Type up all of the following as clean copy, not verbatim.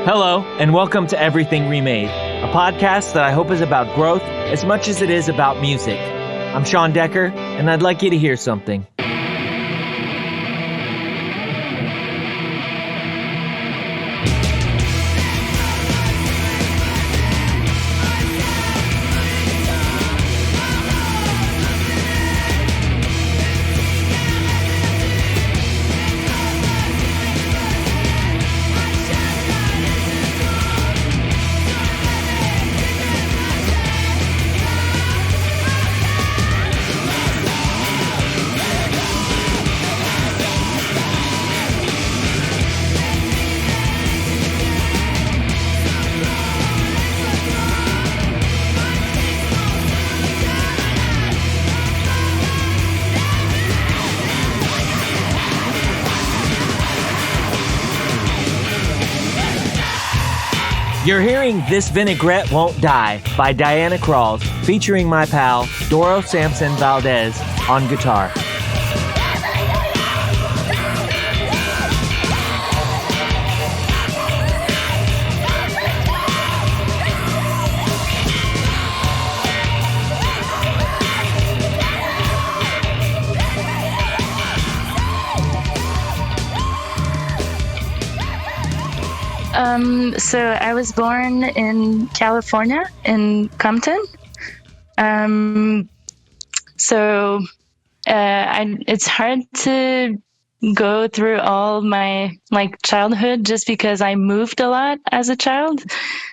Hello, and welcome to Everything Remade, a podcast that I hope is about growth as much as it is about music. I'm Sean Decker, and I'd like you to hear something. You're hearing This Vinaigrette Won't Die by Dianacrawls, featuring my pal, Doro Samson Valdez, on guitar. So I was born in California, in Compton. It's hard to go through all my childhood just because I moved a lot as a child.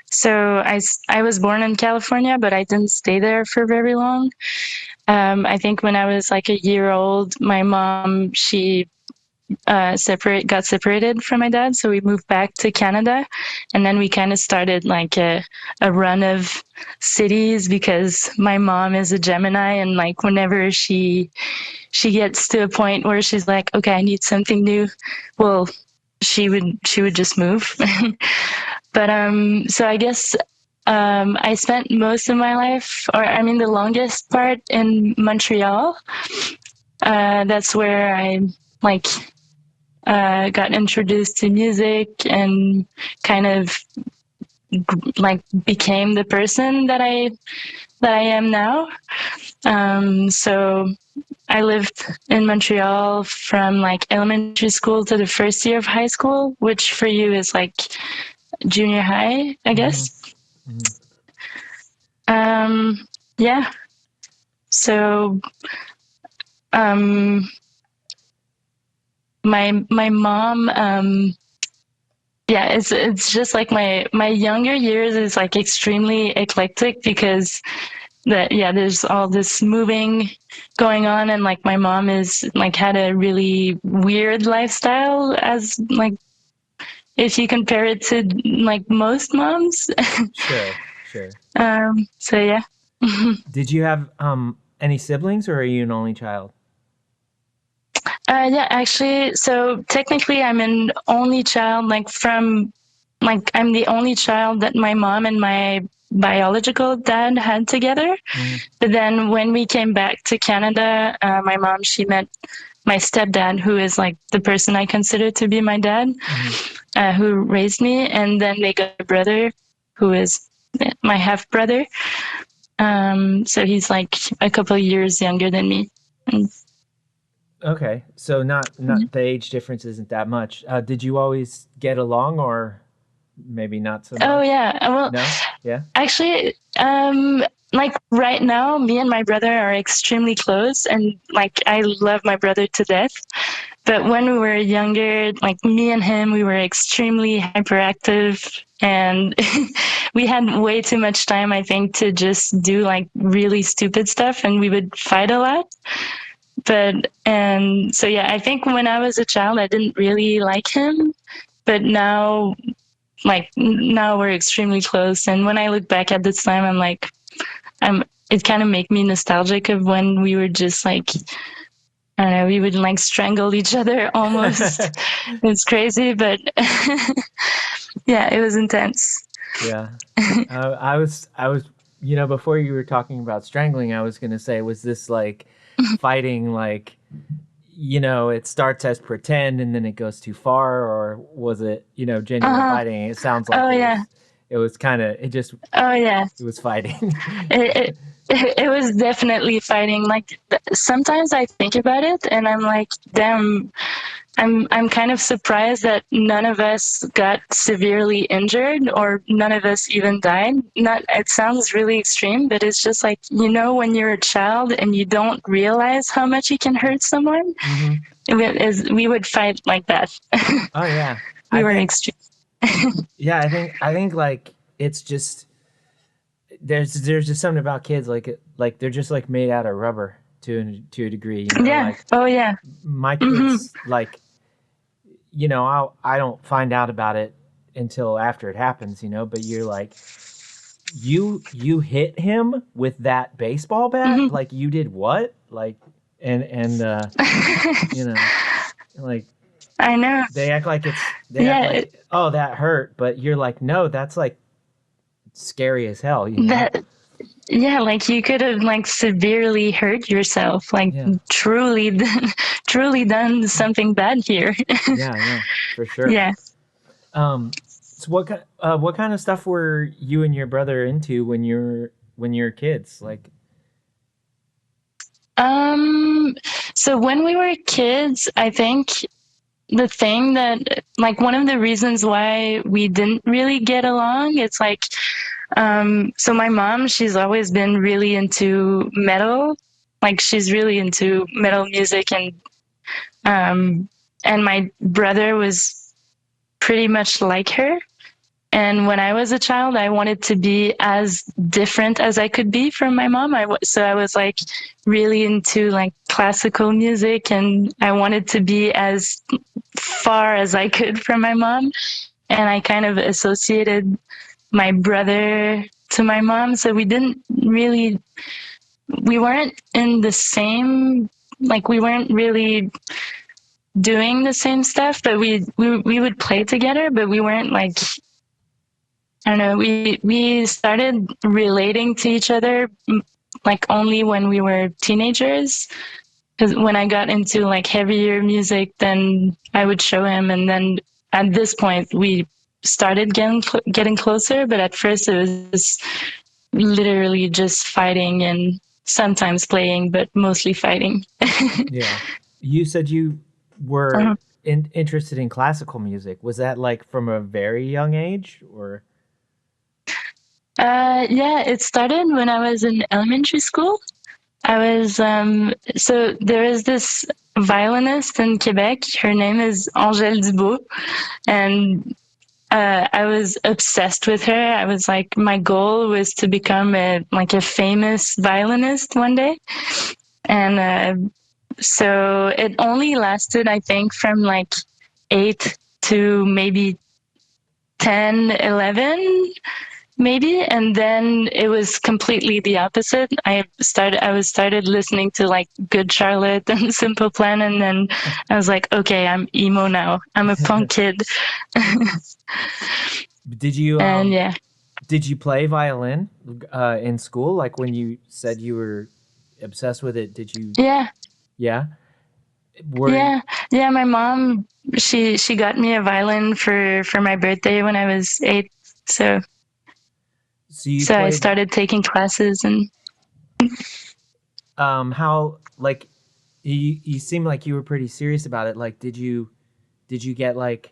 So I was born in California, but I didn't stay there for very long. I think when I was like a year old, my mom, she got separated from my dad, so we moved back to Canada, and then we kind of started like a run of cities because my mom is a Gemini, and like whenever she gets to a point where she's like, okay, I need something new, well, she would just move. But so I guess I spent most of my life, the longest part, in Montreal. That's where I got introduced to music and kind of became the person that I am now. So I lived in Montreal from elementary school to the first year of high school, which for you is like junior high, I guess. Mm-hmm. Yeah. So my mom, it's just like my younger years is like extremely eclectic because there's all this moving going on, and like my mom is had a really weird lifestyle, as if you compare it to most moms. Sure. So yeah. Did you have any siblings, or are you an only child? Yeah, actually, so technically I'm an only child, I'm the only child that my mom and my biological dad had together. Mm-hmm. But then when we came back to Canada, my mom, she met my stepdad, who is like the person I consider to be my dad, mm-hmm. Who raised me. And then they got a brother who is my half brother. So he's like a couple of years younger than me. Okay, so not mm-hmm. The age difference isn't that much. Did you always get along, or maybe not so much? Oh yeah, well, no? Yeah. Actually, right now, me and my brother are extremely close, and I love my brother to death. But when we were younger, me and him, we were extremely hyperactive, and we had way too much time, I think, to just do really stupid stuff, and we would fight a lot. So yeah, I think when I was a child, I didn't really like him, but now we're extremely close. And when I look back at this time, it kind of makes me nostalgic of when we were just I don't know, we would strangle each other almost. It's crazy, but yeah, it was intense. Yeah. I was, before you were talking about strangling, I was going to say, was this fighting it starts as pretend and then it goes too far, or was it, genuine Uh-huh. fighting? It sounds like Oh yeah. it was kind of, Oh yeah. it was fighting. It, it was definitely fighting. Like sometimes I think about it and I'm like, damn, I'm kind of surprised that none of us got severely injured or none of us even died. Not it sounds really extreme, but it's just like, when you're a child and you don't realize how much you can hurt someone, Hmm. we would fight like that. Oh yeah. We I were think, extreme. yeah, I think like it's just, there's just something about kids, like they're just like made out of rubber to a degree, Yeah. like Oh yeah. my Hmm. kids, like, I don't find out about it until after it happens, but you're like, you hit him with that baseball bat? Hmm. Like, you did what? Like, and you know, like, I know. they act Yeah. like, oh, that hurt, but you're like, no, that's like scary as hell. That Yeah, like you could have like severely hurt yourself, like Yeah. truly, truly done something bad here. Yeah, I know, for sure. Yeah. So what kind of stuff were you and your brother into when you're kids? Like, Um. So when we were kids, I think the thing that like one of the reasons why we didn't really get along, it's like, so my mom, she's always been really into metal, like she's really into metal music, um, and my brother was pretty much like her. And when I was a child, I wanted to be as different as I could be from my mom. So I was like really into like classical music and I wanted to be as far as I could from my mom. And I kind of associated my brother to my mom. So we weren't in the same, like we weren't really doing the same stuff, but we would play together, but we weren't like, I don't know. We started relating to each other like only when we were teenagers. Because when I got into like heavier music, then I would show him, and then at this point we started getting closer. But at first it was literally just fighting and sometimes playing, but mostly fighting. yeah. You said you were Uh-huh. interested in classical music. Was that like from a very young age, or? Yeah, it started when I was in elementary school. I was so there is this violinist in Quebec. Her name is Angèle Dubois, and I was obsessed with her. I was like, my goal was to become a famous violinist one day, and so it only lasted, I think, from like 8 to maybe 10, 11 maybe, and then it was completely the opposite. I started listening to like Good Charlotte and Simple Plan, and then I was like, okay, I'm emo now, I'm a punk kid. Did you And um yeah. did you play violin in school? Like, when you said you were obsessed with it, did you? Yeah. Yeah. Were Yeah. Yeah, my mom, she got me a violin for my birthday when I was 8. so so you so I played, started taking classes. And how, like, you seem like you were pretty serious about it. Like, did you get like,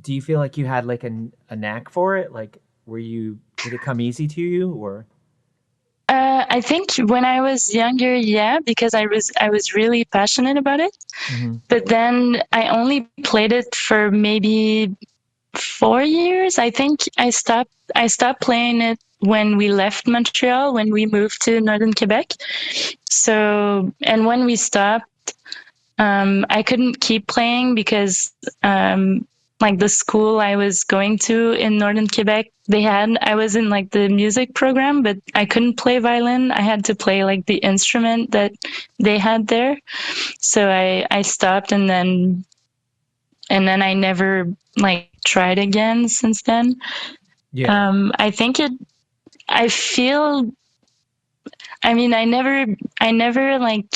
do you feel like you had like a knack for it? Like, did it come easy to you, or? I think when I was younger, yeah, because I was really passionate about it. Hmm. But then I only played it for maybe 4 years. I think I stopped playing it when we left Montreal, when we moved to northern Quebec. So, and when we stopped, I couldn't keep playing because, like the school I was going to in northern Quebec, I was in like the music program, but I couldn't play violin. I had to play like the instrument that they had there. So I stopped, and then I never like tried again since then. Yeah. I think I feel, I mean, I never like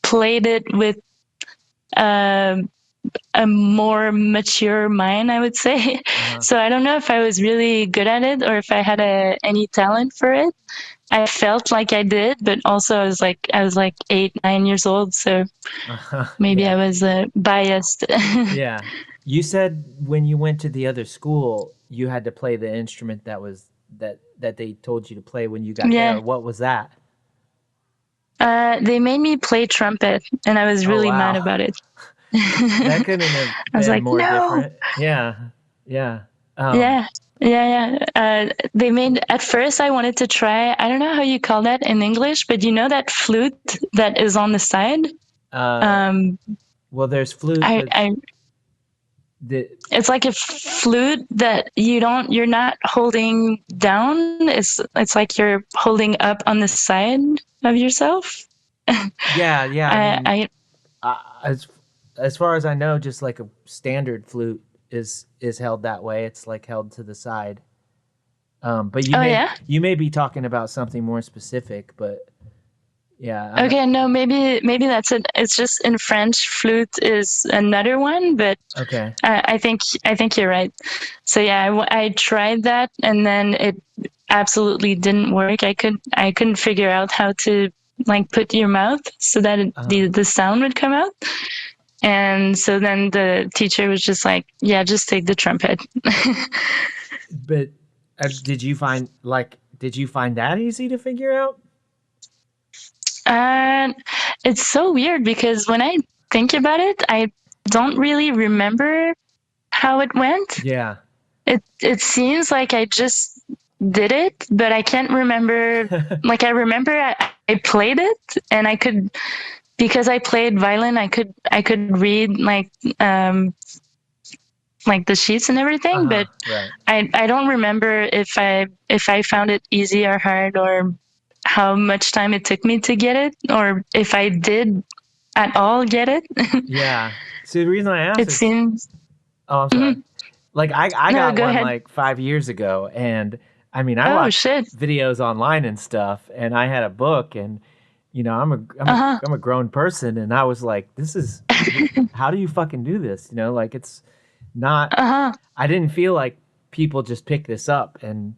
played it with um a more mature mind, I would say. Uh-huh. So I don't know if I was really good at it or if I had any talent for it. I felt like I did, but also I was like 8, 9 years old, so Uh-huh. maybe Yeah. I was biased. Yeah. You said when you went to the other school, you had to play the instrument that they told you to play when you got there. Yeah. What was that? They made me play trumpet, and I was Oh really mad wow. about it. That I couldn't have was been like, more no. different. Yeah. Yeah. Yeah. Yeah, yeah. They made, at first I wanted to try, I don't know how you call that in English, but you know that flute that is on the side? Uh Um, well there's flute, but I the it's like a flute that you're not holding down. It's like you're holding up on the side of yourself. yeah, yeah, I mean I uh, as as far as I know, just like a standard flute is held that way. It's like held to the side. But Oh yeah. you may be talking about something more specific. But yeah, I'm not, Okay, no, maybe that's it. It's just in French, flute is another one, but okay. I think you're right. So yeah, I tried that, and then it absolutely didn't work. I couldn't figure out how to like put your mouth so that Uh, the sound would come out. And so then the teacher was just like, "Yeah, just take the trumpet." but did you find that easy to figure out? And it's so weird because when I think about it, I don't really remember how it went. Yeah. It seems like I just did it, but I can't remember. Like I remember I played it, and I could, because I played violin. I could read um like the sheets and everything, Uh-huh. but Right. I don't remember if I found it easy or hard, or how much time it took me to get it, or if I did at all get it. Yeah. So the reason I asked It is seems. oh, I'm sorry. Mhm. Like I No, got go one ahead. like 5 years ago, and I mean I Oh watched shit. videos online and stuff, and I had a book, and Uh I'm a grown person, and I was like, this is how do you fucking do this? Like it's not. huh. I didn't feel like people just pick this up and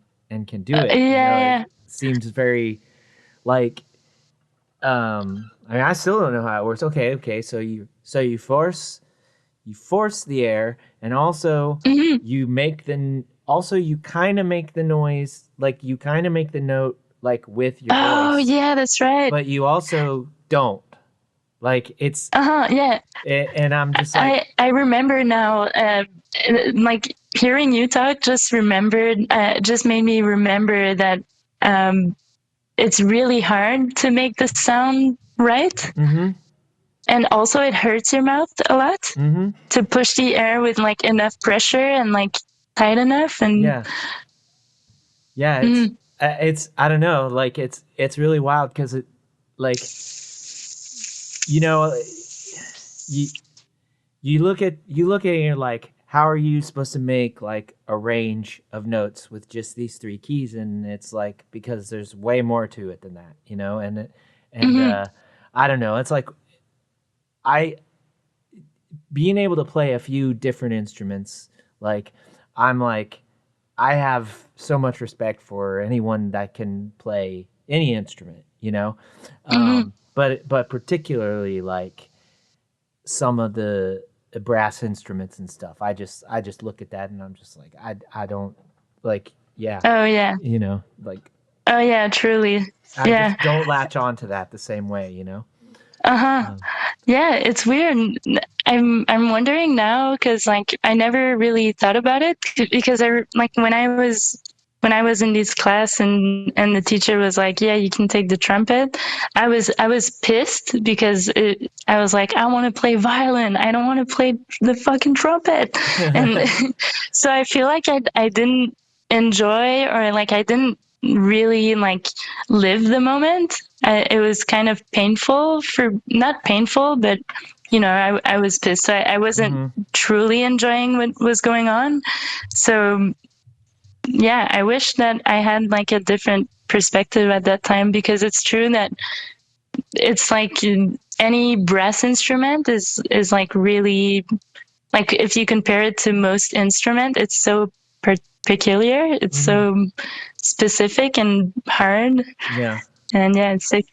can do Yeah, it. It yeah. seems very like I mean I still don't know how it works. Okay, so you force the air, and also Hmm. you kind of make the noise, like you kind of make the note like with your Oh voice, yeah, that's right. but you also don't, like it's Yeah. and I'm just like I remember now. Like hearing you talk, just made me remember that um, it's really hard to make the sound right, mm-hmm, and also it hurts your mouth a lot mm-hmm, to push the air with like enough pressure and like tight enough. And yeah, yeah, mm, it's I don't know, like it's really wild because it like you know you you look at it and you're like, how are you supposed to make like a range of notes with just these three keys? And it's like because there's way more to it than that, and mm-hmm. I don't know. It's like I being able to play a few different instruments. Like I'm like I have so much respect for anyone that can play any instrument, Mm-hmm. but particularly like some of the brass instruments and stuff. I just look at that and I'm just like I don't like yeah, Oh yeah. like Oh yeah, truly. I Yeah. just don't latch on to that the same way. Uh-huh. Um, Yeah, it's weird. I'm wondering now because like I never really thought about it because like when I was in this class and the teacher was like, "Yeah, you can take the trumpet." I was pissed because I was like, "I want to play violin. I don't want to play the fucking trumpet." And so I feel like I didn't enjoy, or like I didn't really like live the moment. It was kind of painful, for not painful, but I was pissed. So I wasn't hmm truly enjoying what was going on. So yeah, I wish that I had like a different perspective at that time, because it's true that it's like any brass instrument is like really, like if you compare it to most instrument, it's so peculiar. It's Hmm. so specific and hard. Yeah. And yeah, it's like,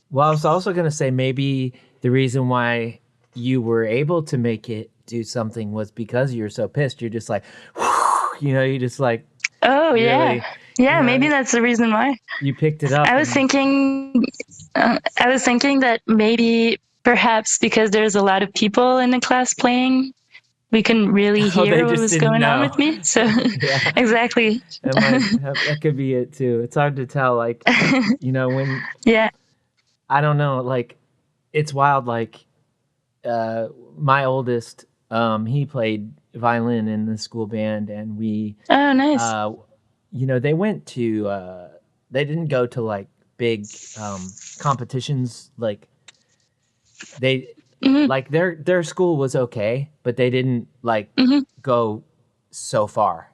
Well, I was also gonna say maybe the reason why you were able to make it do something was because you're so pissed. You're just like, you just like oh yeah, really, yeah. Maybe that's the reason why. you picked it up I was and thinking, I was thinking that maybe perhaps because there's a lot of people in the class playing, we couldn't really oh, hear they what just was didn't going on know. with me. So Yeah, exactly. that could be it too. It's hard to tell. Like, when Yeah. I don't know, like it's wild. Like, uh, my oldest, he played violin in the school band, and Oh, nice. uh, they went to, they didn't go to like big competitions. Like they, Hmm. like their school was okay, but they didn't like Hmm. go so far.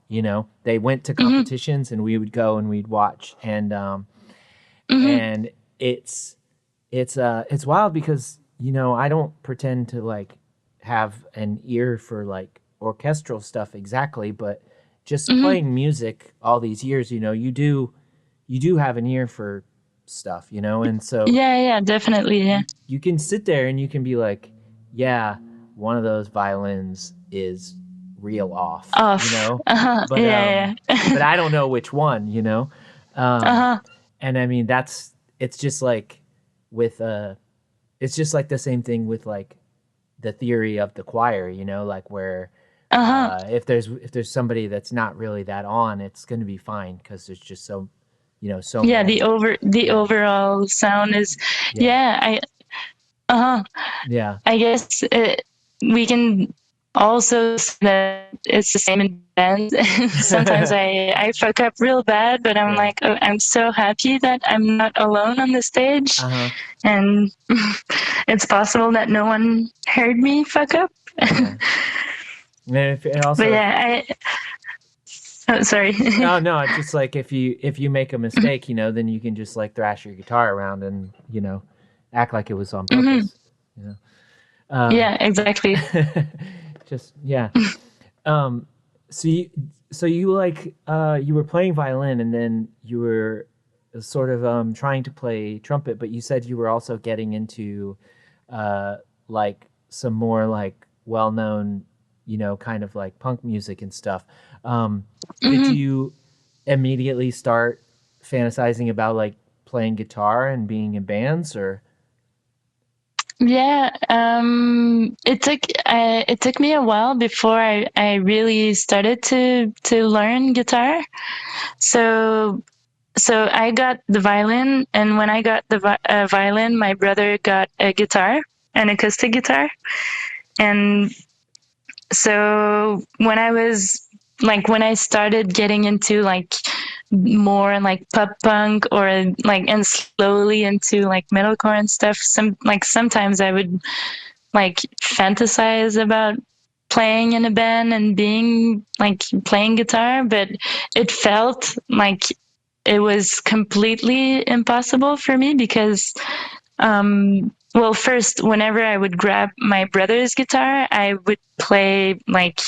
They went to Hmm. competitions, and we would go and we'd watch, Hmm. and it's wild because I don't pretend to like have an ear for like orchestral stuff exactly, but just Hmm. playing music all these years, you do have an ear for stuff, and so Yeah, yeah, definitely. Yeah. you can sit there and you can be like, yeah, one of those violins is real off, Off. Uh-huh. but Yeah, but yeah. I don't know which one. Um, Uh-huh. and I mean it's just like with it's just like the same thing with like the theory of the choir, like where Uh-huh. if there's somebody that's not really that on, it's going to be fine because there's just so Yeah, many. the Yeah, overall sound is, yeah, yeah, uh-huh. yeah. I guess we can also say that it's the same in bands. Sometimes I fuck up real bad, but I'm Yeah. like, oh, I'm so happy that I'm not alone on the stage, Uh-huh. and it's possible that no one heard me fuck up. Yeah. And if it But also yeah, oh, sorry. oh no, it's just like if you make a mistake, then you can just like thrash your guitar around and act like it was on Hmm. purpose. You know. Um, Yeah, exactly. just yeah. Um, so you like you were playing violin and then you were sort of trying to play trumpet, but you said you were also getting into uh, like some more like well-known, kind of like punk music and stuff. Did Hmm. you immediately start fantasizing about like playing guitar and being in bands or? Yeah, it took me a while before I really started to learn guitar. So I got the violin, and when I got the violin, my brother got a guitar, an acoustic guitar, and so when I started getting into like more like pop punk or like and slowly into like metalcore and stuff, sometimes I would like fantasize about playing in a band and being like playing guitar, but it felt like it was completely impossible for me because well, first, whenever I would grab my brother's guitar, I would play like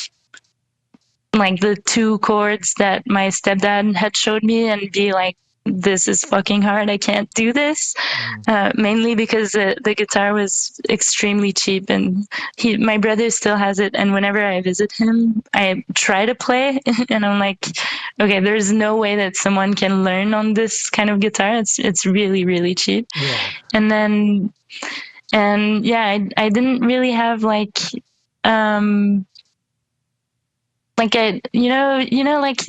the two chords that my stepdad had showed me and be like, this is fucking hard. I can't do this. Mm, Mainly because the guitar was extremely cheap, and my brother still has it. And whenever I visit him, I try to play, and I'm like, okay, there's no way that someone can learn on this kind of guitar. It's really really cheap. yeah. And then and yeah, I didn't really have um like I like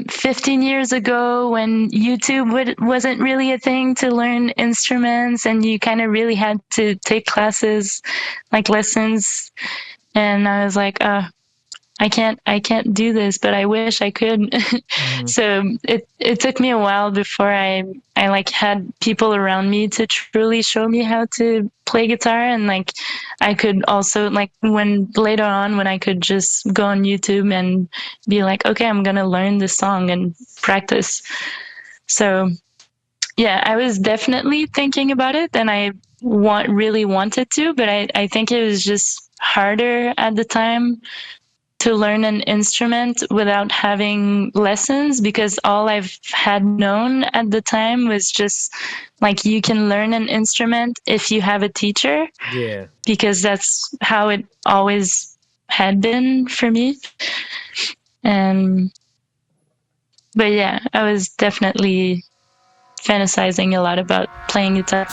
15 years ago when YouTube wasn't really a thing to learn instruments, and you kind of really had to take classes, like lessons. And I was like, I can't do this, but I wish I could. Hmm. So it took me a while before I like had people around me to truly show me how to play guitar, and like I could also like when later on when I could just go on YouTube and be like, okay, I'm gonna learn this song and practice. So yeah, I was definitely thinking about it, and I really wanted to, but I think it was just harder at the time to learn an instrument without having lessons, because all I've had known at the time was just like you can learn an instrument if you have a teacher, Yeah. because that's how it always had been for me. And but yeah, I was definitely fantasizing a lot about playing guitar.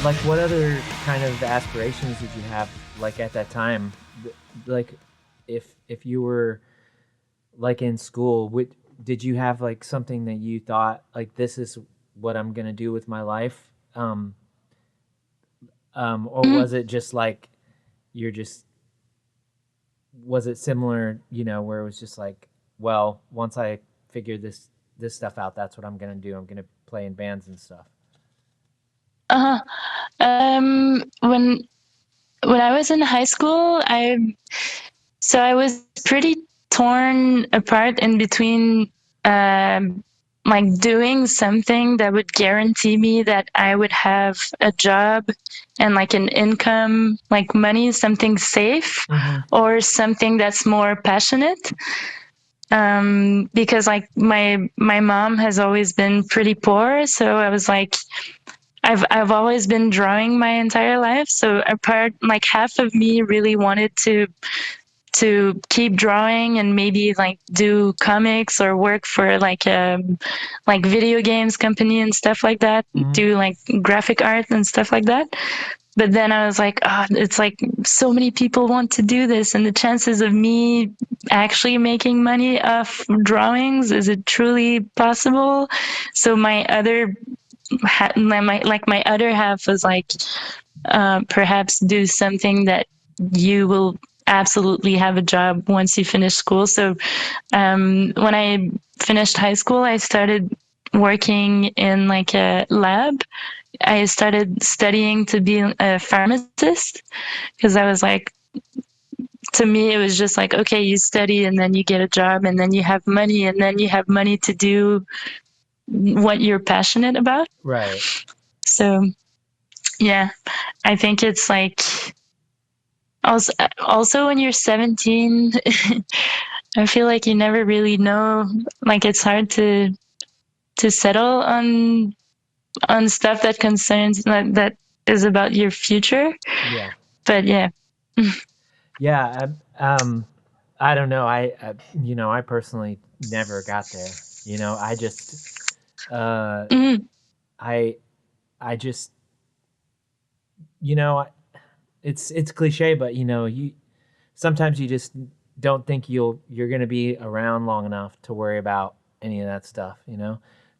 Like, what other kind of aspirations did you have, like, at that time? Like, if you were like in school, did you have like something that you thought like this is what I'm gonna do with my life? Or Mm, was it just like you're just was it similar, where it was just like, well, once I figure this stuff out, that's what I'm gonna do. I'm gonna play in bands and stuff. uh-huh. When I was in high school, I was pretty torn apart in between, um, like doing something that would guarantee me that I would have a job and like an income, like money, something safe, Mm-hmm. or something that's more passionate. Because like my mom has always been pretty poor, so I was like, I've always been drawing my entire life. So a part, like half of me really wanted to keep drawing and maybe like do comics or work for like video games company and stuff like that, Mm-hmm. do like graphic art and stuff like that. But then I was like, oh, it's like so many people want to do this, and the chances of me actually making money off drawings, is it truly possible? So my other my other half was like, perhaps do something that you will absolutely have a job once you finish school. So when I finished high school, I started working in like a lab. I started studying to be a pharmacist, because I was like, to me, it was just like, okay, you study and then you get a job and then you have money and then you have money to do what you're passionate about. Right. So yeah, I think it's like also when you're 17, I feel like you never really know. Like it's hard to settle on stuff that concerns that is about your future. Yeah. But yeah. Yeah. I don't know. I personally never got there. I just, uh, Mm, I, I just, you know, it's cliche, but you sometimes you just don't think you're gonna be around long enough to worry about any of that stuff.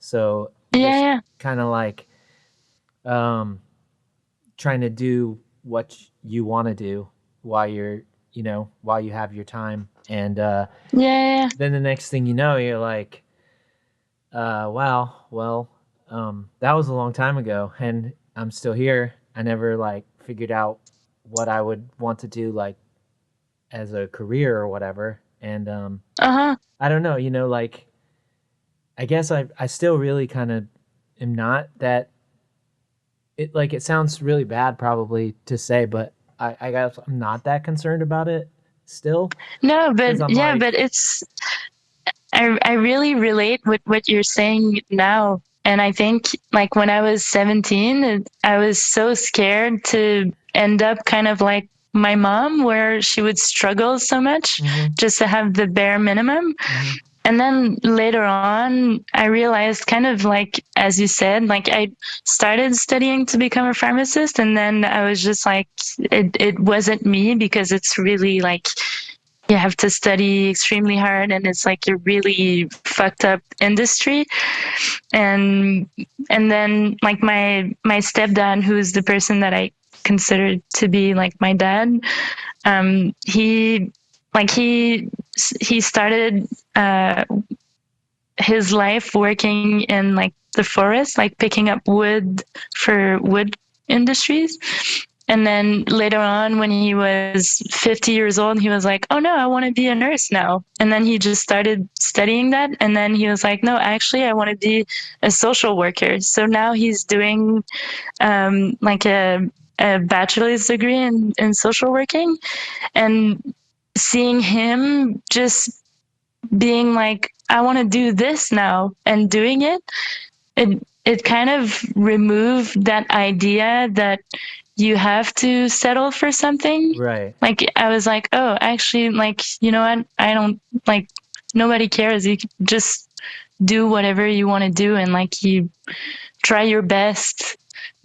So you yeah, just yeah, kind of like um, trying to do what you want to do while while you have your time, and yeah, yeah. then the next thing you know, you're like, Wow. Well, that was a long time ago, and I'm still here. I never like figured out what I would want to do like as a career or whatever. And Uh-huh. I don't know. Like I guess I still really kind of am not that. It sounds really bad probably to say, but I guess I'm not that concerned about it still No, but because I'm yeah, but like, it's I really relate with what you're saying now. And I think like when I was 17, I was so scared to end up kind of like my mom, where she would struggle so much mm-hmm, just to have the bare minimum. mm-hmm, And then later on, I realized kind of like, as you said, like I started studying to become a pharmacist. And then I was just like, it wasn't me, because it's really like, you have to study extremely hard, and it's like a really fucked up industry. And then like my stepdad, who's the person that I considered to be like my dad, he like he started his life working in like the forest, like picking up wood for wood industries. And then later on, when he was 50 years old, he was like, oh no, I want to be a nurse now. And then he just started studying that. And then he was like, no, actually, I want to be a social worker. So now he's doing like a bachelor's degree in social working. And seeing him just being like, I want to do this now, and doing it, it kind of removed that idea that you have to settle for something. right, Like I was like, oh, actually, like, you know what? I don't like, nobody cares. You can just do whatever you want to do, and like you try your best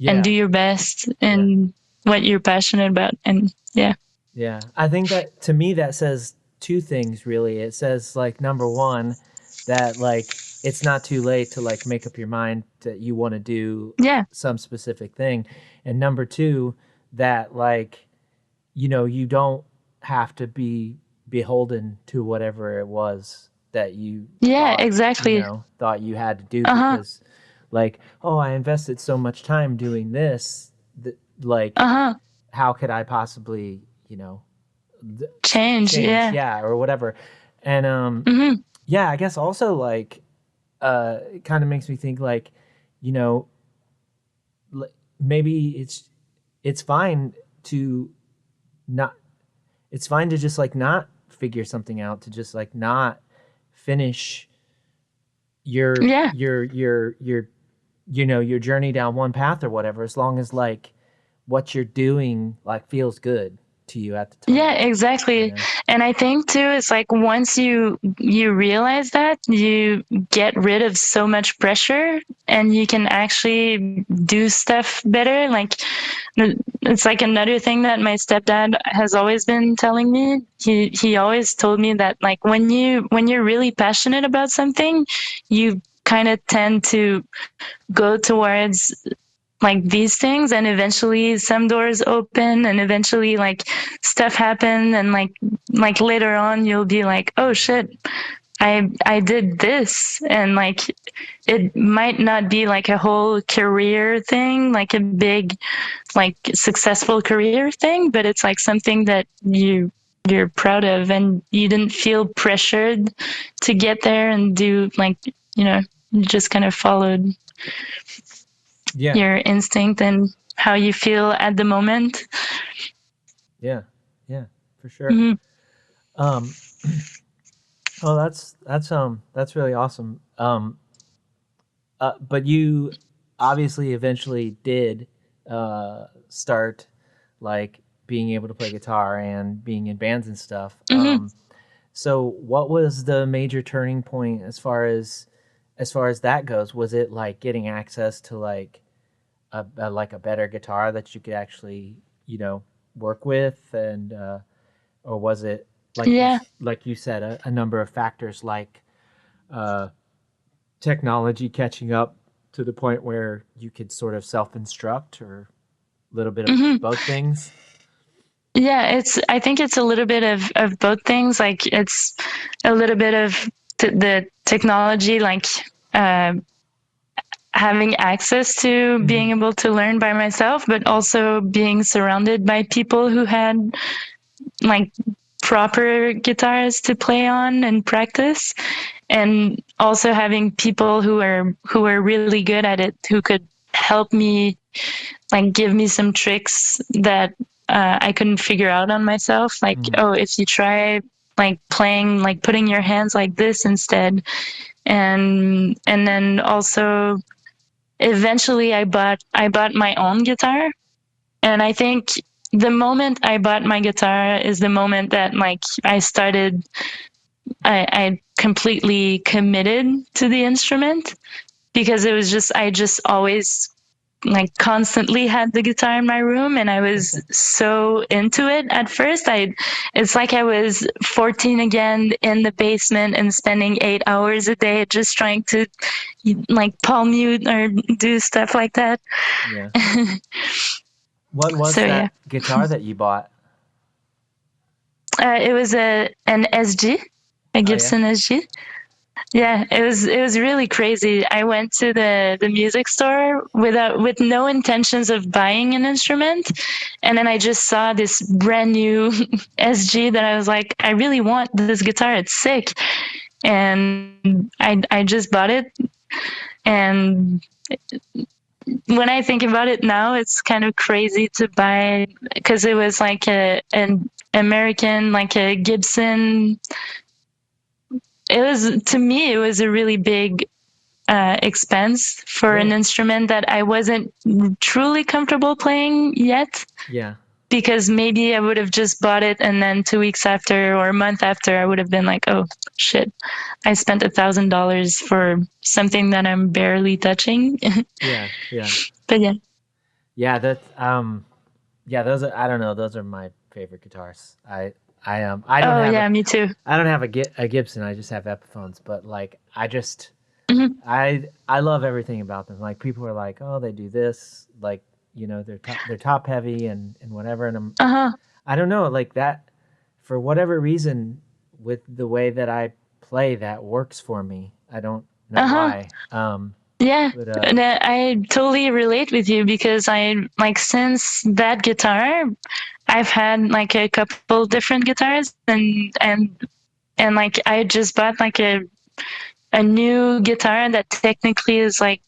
and do yeah, your best yeah. in what you're passionate about. And yeah. Yeah. I think that to me that says two things really. It says like number one that like it's not too late to like make up your mind that you want to do Yeah. some specific thing. And number two that like you don't have to be beholden to whatever it was that you Yeah, thought, exactly. thought you had to do Uh-huh. because like, oh, I invested so much time doing this that like Uh-huh. how could I possibly, Change. change, Yeah. yeah, or whatever. And Hmm. yeah, I guess also like it kind of makes me think like, you know, maybe it's fine to not it's fine to just like not figure something out, to just like not finish your Yeah. your your your your journey down one path or whatever, as long as like what you're doing like feels good to you at the Yeah, time, you exactly. know. And I think too, it's like once you realize that, you get rid of so much pressure, and you can actually do stuff better. Like it's like another thing that my stepdad has always been telling me. He always told me that like when you're really passionate about something, you kind of tend to go towards like these things, and eventually some doors open, and eventually like stuff happen, and like later on you'll be like, oh shit, I did this. And like it might not be like a whole career thing, like a big like successful career thing, but it's like something that you're proud of, and you didn't feel pressured to get there and do like, you know, you just kind of followed Yeah, your instinct and how you feel at the moment. yeah, yeah, for sure. Mhm. um oh, that's really awesome. But you obviously eventually did start like being able to play guitar and being in bands and stuff. Mhm. So what was the major turning point as far as that goes? Was it like getting access to like a better guitar that you could actually work with, and or was it Yeah. like you said a number of factors like uh, technology catching up to the point where you could sort of self-instruct, or a little bit of Mhm. both things? Yeah, I think it's a little bit of both things. Like it's a little bit of the technology, like uh, having access to Hmm. being able to learn by myself, but also being surrounded by people who had like proper guitars to play on and practice, and also having people who are really good at it, who could help me, like give me some tricks that I couldn't figure out on myself. Like, Hmm. oh, if you try like playing, like putting your hands like this instead, and then also eventually I bought my own guitar, and I think the moment I bought my guitar is the moment that like I completely committed to the instrument, because it was just I just always like constantly had the guitar in my room, and I was so into it at first. I It's like I was 14 again in the basement and spending 8 hours a day just trying to like palm mute or do stuff like that. Yeah. What was So yeah, that guitar that you bought? it was an SG, a Oh yeah. Gibson SG. Yeah, it was really crazy. I went to the music store with no intentions of buying an instrument, and then I just saw this brand new SG that I was like, I really want this guitar. It's sick, and I just bought it. And when I think about it now, it's kind of crazy to buy, because it was like an American, like a Gibson. It was, to me, it was a really big expense for an Yeah. instrument that I wasn't truly comfortable playing yet. Yeah. Because maybe I would have just bought it, and then 2 weeks after or a month after, I would have been like, oh shit, I spent $1,000 for something that I'm barely touching. Yeah. Yeah. But yeah. Yeah. That's yeah, those are, I don't know, those are my favorite guitars. I don't Oh have a yeah, me too. I don't have a Gibson. I just have Epiphones, but like Hmm. I love everything about them. Like people are like, "Oh, they do this." Like, they're top heavy and whatever, and Uh-huh. I don't know, like that for whatever reason with the way that I play that works for me. I don't know Uh-huh. why. Yeah, But and I totally relate with you, because I like, since that guitar, I've had like a couple different guitars, and like I just bought like a new guitar that technically is like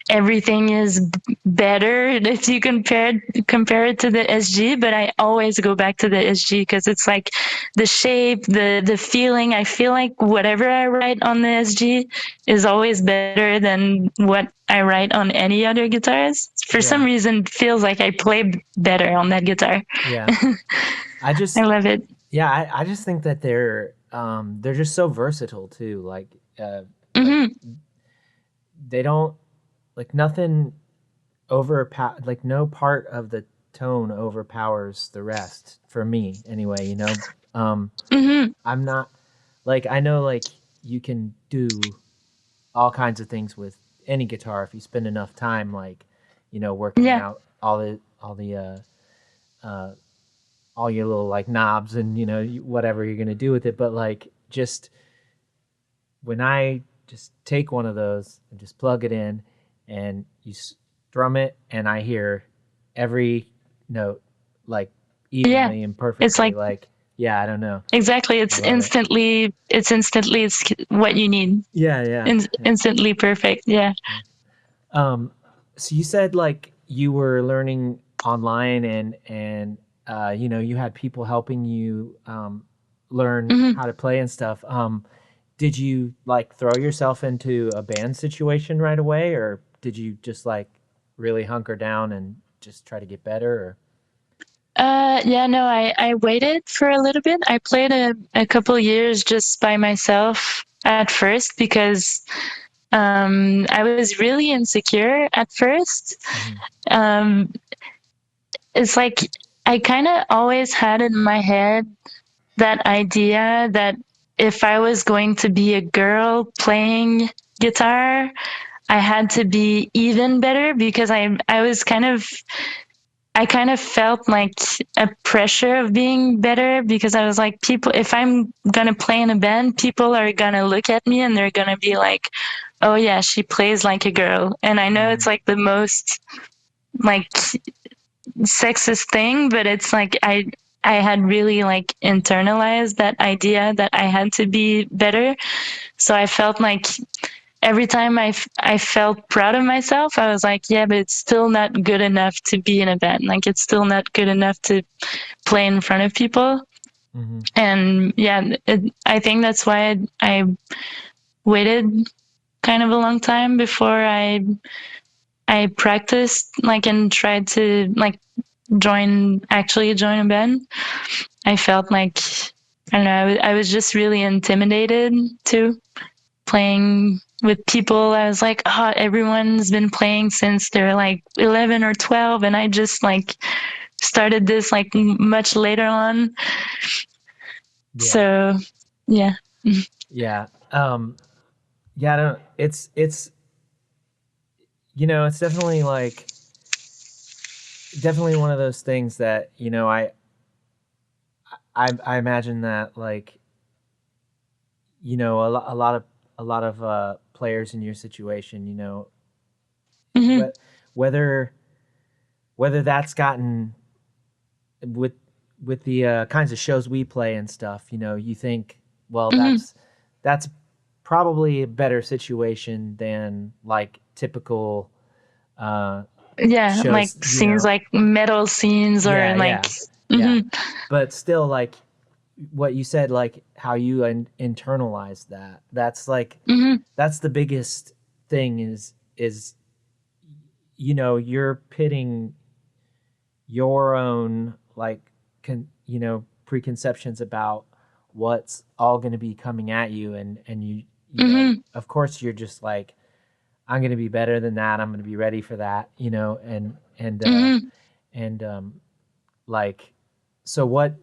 everything is better if you compare it to the SG, but I always go back to the SG because it's like the shape, the feeling. I feel like whatever I write on the SG is always better than what I write on any other guitars. For some yeah. reason, it feels like I play better on that guitar. Yeah. I I just love it. Yeah, I just think that they're just so versatile too. Like Hmm. they don't like nothing like no part of the tone overpowers the rest for me anyway, Hmm. I'm not like I know like you can do all kinds of things with any guitar if you spend enough time like, working Yeah. out uh all your little like knobs and whatever you're going to do with it, but like just when I just take one of those and just plug it in and you strum it and I hear every note like Yeah. evenly and It's perfectly, like, like, yeah, I don't know. exactly. I love it. It's what you need. Yeah, yeah, yeah. Instantly perfect. Yeah. Um, so you said like you were learning online and you had people helping you learn Hmm. how to play and stuff. Did you like throw yourself into a band situation right away, or did you just like really hunker down and just try to get better? Or Yeah, no, I waited for a little bit. I played a couple years just by myself at first, because I was really insecure at first. Mhm. Um, it's like I kind of always had in my head that idea that if I was going to be a girl playing guitar, I had to be even better, because I was kind of I kind of felt like a pressure of being better because I was like, people, if I'm going to play in a band, people are going to look at me and they're going to be like, oh yeah, she plays like a girl. And I know Mm-hmm. it's like the most like sexist thing, but it's like I had really like internalized that idea that I had to be better. So I felt like every time I felt proud of myself, I was like, yeah, but it's still not good enough to be in a band. Like it's still not good enough to play in front of people. Mm-hmm. And yeah, I think that's why I waited kind of a long time before I practiced like and tried to like actually join a band. I felt like I don't know, I was just really intimidated too playing with people. I was like, oh, everyone's been playing since they're like 11 or 12 and I just like started this like much later on. Yeah. So, yeah. Yeah. Yeah, I don't, it's it's definitely like definitely one of those things that, I imagine that like, a lot of players in your situation, Hmm. what whether whether that's gotten with the kinds of shows we play and stuff, you think, well, Hmm. that's probably a better situation than like typical Yeah, like shows, scenes like metal scenes or yeah, like, yeah, yeah. hmm. But still, like what you said, like how you internalize that. That's like Hmm. that's the biggest thing is you're pitting your own like preconceptions about what's all going to be coming at you, and Hmm. of course you're just like, I'm going to be better than that, I'm going to be ready for that, Hmm. and like, so what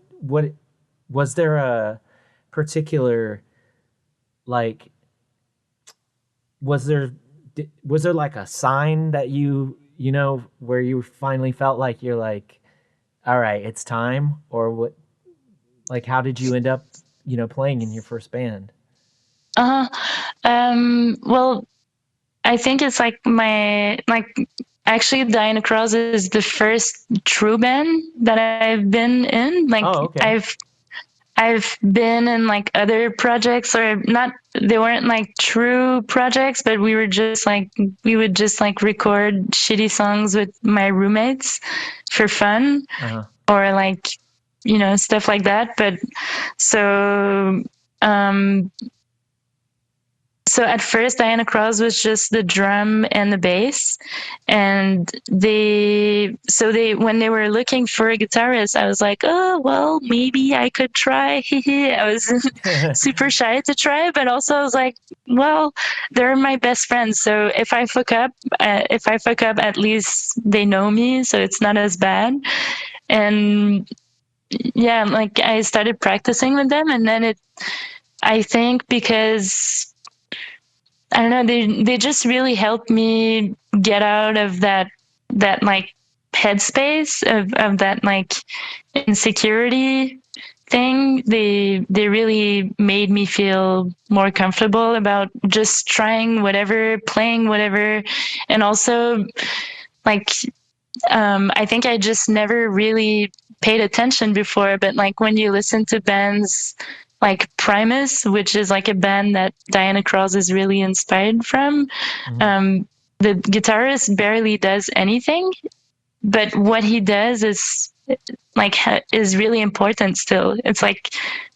was there a particular like was there was there like a sign that where you finally felt like you're like, all right, it's time? Or what, like how did you end up playing in your first band? Uh-huh. Well, I think it's like actually Dianacrawls is the first true band that I've been in. Like Oh, okay. I've been in like other projects or not, they weren't like true projects, but we would just like record shitty songs with my roommates for fun Uh-huh. or like, stuff like that. But so um so at first Dianacrawls was just the drum and the bass, and they when they were looking for a guitarist, I was like, oh well, maybe I could try. I was super shy to try, but also I was like, well, they're my best friends, so if I fuck up, at least they know me, so it's not as bad. And yeah, like I started practicing with them, and then I think because I don't know. They just really helped me get out of that like headspace of that like insecurity thing. They really made me feel more comfortable about just trying whatever, playing whatever, and also like I think I just never really paid attention before, but like when you listen to bands like Primus, which is like a band that Dianacrawls is really inspired from, Hmm. um, the guitarist barely does anything, but what he does is like is really important still. It's like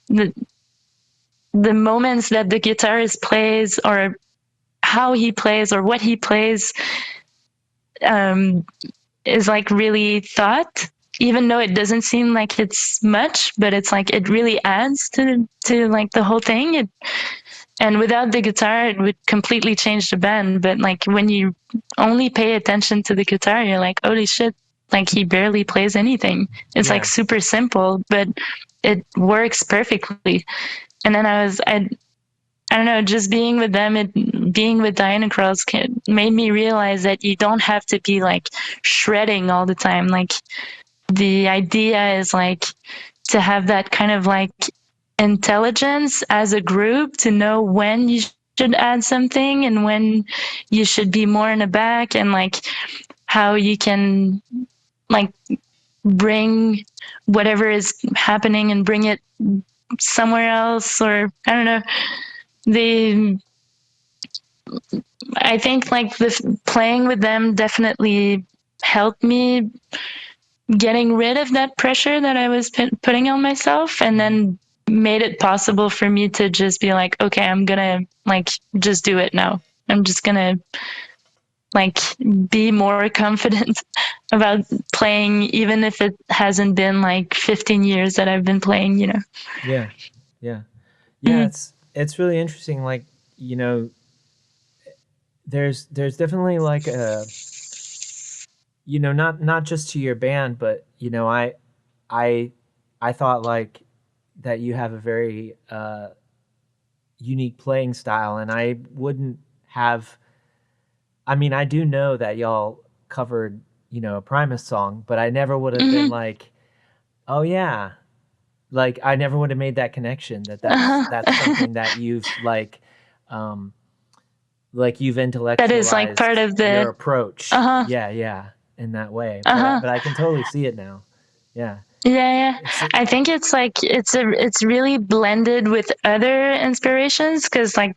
the the moments that the guitarist plays or how he plays or what he plays um, is like really thought, even though it doesn't seem like it's much, but it's like it really adds to like the whole thing. And without the guitar, it would completely change the band. But like when you only pay attention to the guitar, you're like, holy shit, like he barely plays anything. It's like Yeah. super simple, but it works perfectly. And then I don't know, just being with them, it being with Dianacrawls made me realize that you don't have to be like shredding all the time. Like the idea is like to have that kind of like intelligence as a group to know when you should add something and when you should be more in the back, and like how you can like bring whatever is happening and bring it somewhere else, or I don't know. The I think like the playing with them definitely helped me getting rid of that pressure that I was putting on myself, and then made it possible for me to just be like, okay, I'm gonna like just do it now. I'm just gonna like be more confident about playing, even if it hasn't been like 15 years that I've been playing, you know. Yeah, yeah, yeah. Mm-hmm. It's really interesting. Like, you know, there's definitely like a, you know, not just to your band, but you know, I I thought like that you have a very unique playing style, and I wouldn't have. I mean, I do know that y'all covered, you know, a Primus song, but I never would have been Mm-hmm. like, oh yeah, like I never would have made that connection that that's Uh-huh. something that you've um, like you've That is like part intellectualized of your the approach. uh-huh. Yeah, yeah, in that way. Uh-huh. But I can totally see it now. Yeah, Yeah, yeah. it's I think it's like it's really blended with other inspirations, because like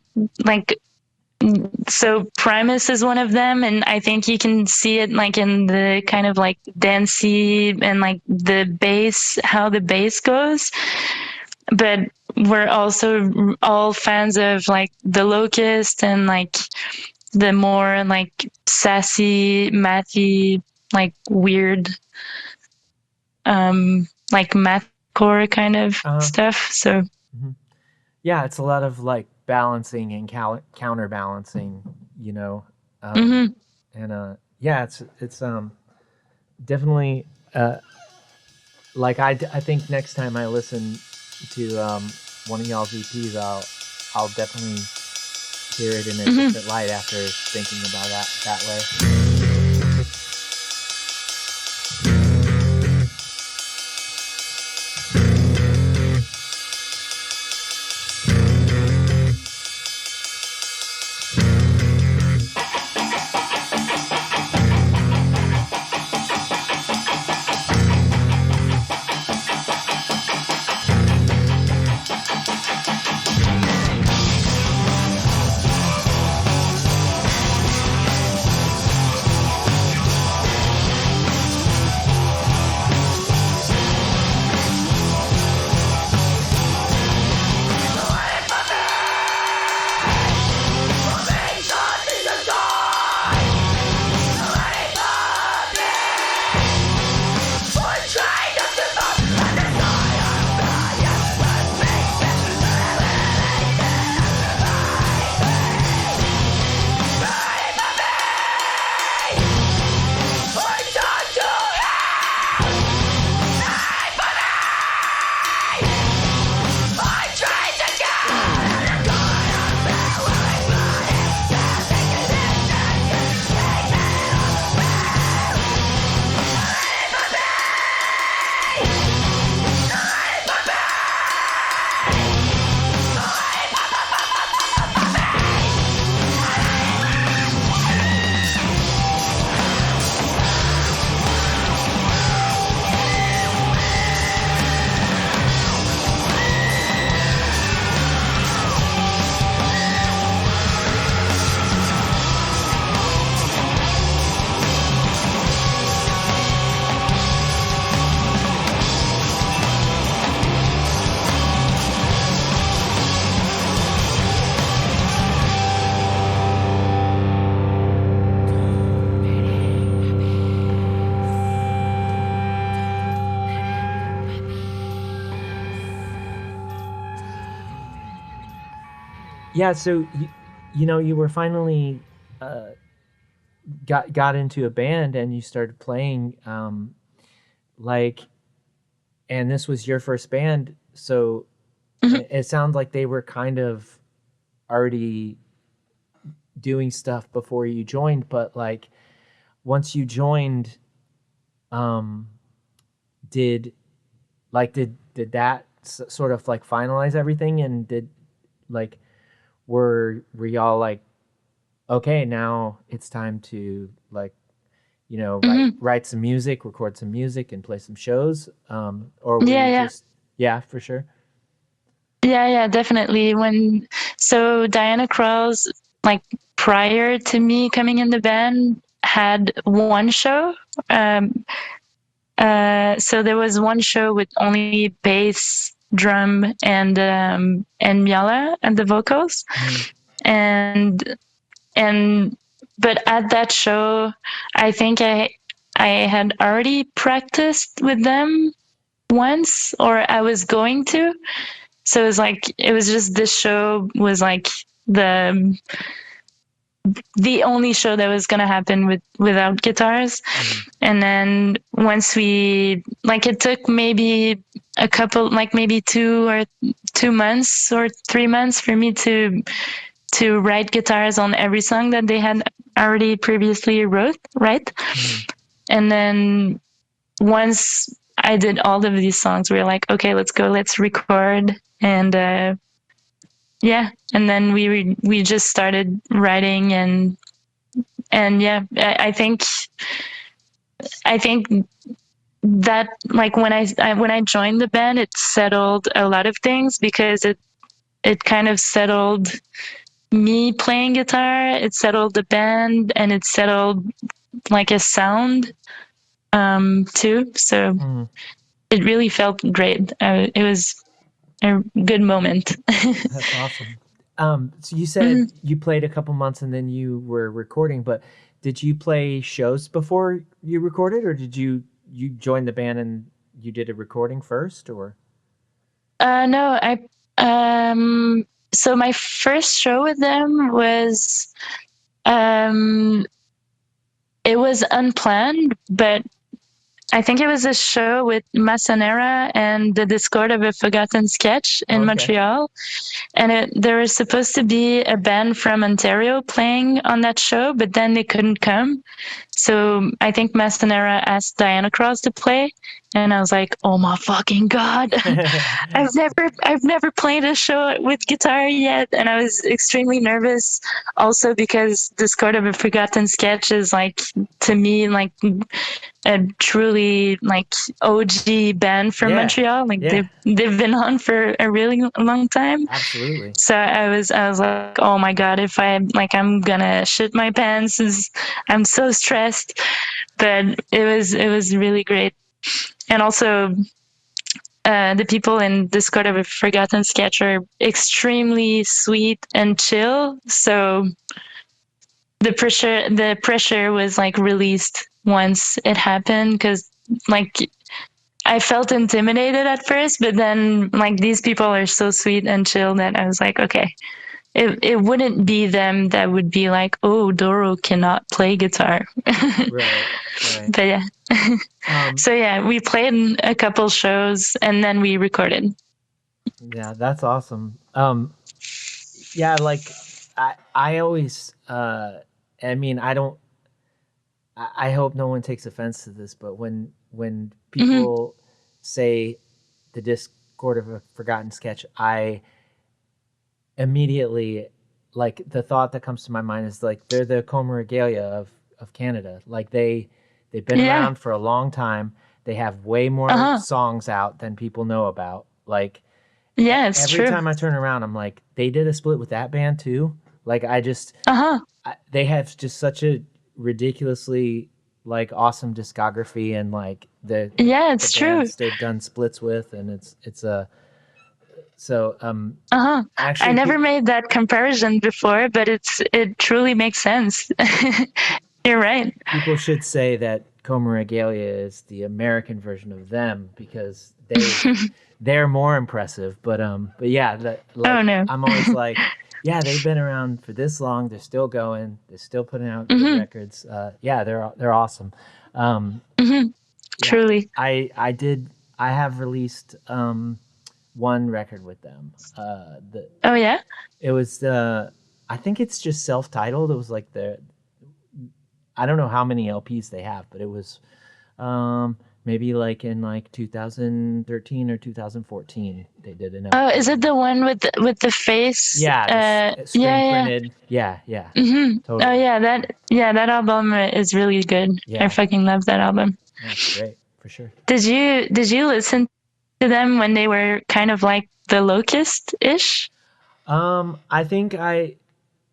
so Primus is one of them, and I think you can see it like in the kind of like dancey and like the bass, how the bass goes. But we're also all fans of like the Locust and like the more like sassy, mathy, like weird, like mathcore kind of uh stuff. So mhm. Yeah, it's a lot of like balancing and counterbalancing, you know, um, mm-hmm. and yeah, it's definitely like I think next time I listen to one of y'all's EPs, I'll definitely hear it in a Mm-hmm. different light after thinking about that way. Yeah, so you know, you were finally uh, got into a band and you started playing, like, and this was your first band, so Mm-hmm. it sounds like they were kind of already doing stuff before you joined, but like once you joined, um, did did that sort of like finalize everything, and did like were y'all like, okay, now it's time to like, you know, Hmm. write some music, record some music, and play some shows, or were Yeah, you yeah. just, yeah, for sure. Yeah, yeah, definitely. So Dianacrawls, like prior to me coming in the band, had one show. Um, so there was one show with only bass, drum, and Miala and the vocals, Mm. and and but at that show, I think I had already practiced with them once, or I was going to. So it was like it was just this show was like the the only show that was gonna happen without guitars. Mm. And then once we like it took maybe a couple like maybe 2 months or 3 months for me to write guitars on every song that they had already previously wrote, right? Mm. And then once I did all of these songs, we were like, okay, let's go, let's record. And yeah, and then we just started writing, and yeah, I think that like when I joined the band, it settled a lot of things because it kind of settled me playing guitar, it settled the band, and it settled like a sound too. So Mm. it really felt great. It was a good moment. That's awesome. So you said Mhm. you played a couple months and then you were recording, but did you play shows before you recorded, or did you join the band and you did a recording first, or? No, I so my first show with them was um it was unplanned, but I think it was a show with Massanera and the Discord of a Forgotten Sketch Oh, in okay. Montreal. And there was supposed to be a band from Ontario playing on that show, but then they couldn't come. So I think Massanera asked Dianacrawls to play, and I was like, "Oh my fucking god! I've never played a show with guitar yet," and I was extremely nervous. Also because Discord of a Forgotten Sketch is like to me like a truly like OG band from Yeah, Montreal. Like yeah, they've been on for a really long time. absolutely. So I was like, oh my god, if I like I'm gonna shit my pants. I'm so stressed. But it was really great. And also the people in Discord of a Forgotten Sketch are extremely sweet and chill. So the pressure was like released once it happened because like I felt intimidated at first, but then like these people are so sweet and chill that I was like, okay, it wouldn't be them that would be like, oh, Doro cannot play guitar. Right, right. But yeah. Um, So yeah, we played a couple shows and then we recorded. yeah, that's awesome. Yeah, like I always, I mean, I don't, I hope no one takes offense to this, but when Hmm. people say the Discord of a Forgotten Sketch, I immediately, like, the thought that comes to my mind is like they're the Coma Regalia of Canada. Like they've been Yeah. around for a long time. They have way more Uh-huh. songs out than people know about. Like Yeah, it's every true. time I turn around, I'm like, they did a split with that band too. Like Uh-huh. they have just such a ridiculously like awesome discography, and like Yeah, the it's true. bands they've done splits with, and it's a so Uh-huh. I actually never made that comparison before, but it truly makes sense. You're right. people should say that Coma Regalia is the American version of them because they're more impressive. But yeah, that Oh like no. I'm always like, yeah, they've been around for this long. They're still going. They're still putting out good Hmm. records. Yeah, they're awesome. Um, Hmm. yeah, Truly. I did. I have released one record with them. The Oh yeah. it was the I think it's just self-titled. It was like I don't know how many LPs they have, but it was maybe like in like 2013 or 2014 they did an Oh, LP. is it the one with the face? Yeah, this screen Yeah, yeah. printed. Yeah, yeah, Oh totally. yeah, that album is really good. I Yeah, fucking love that album. that's great for sure. Did you listen to them when they were kind of like the Locust ish?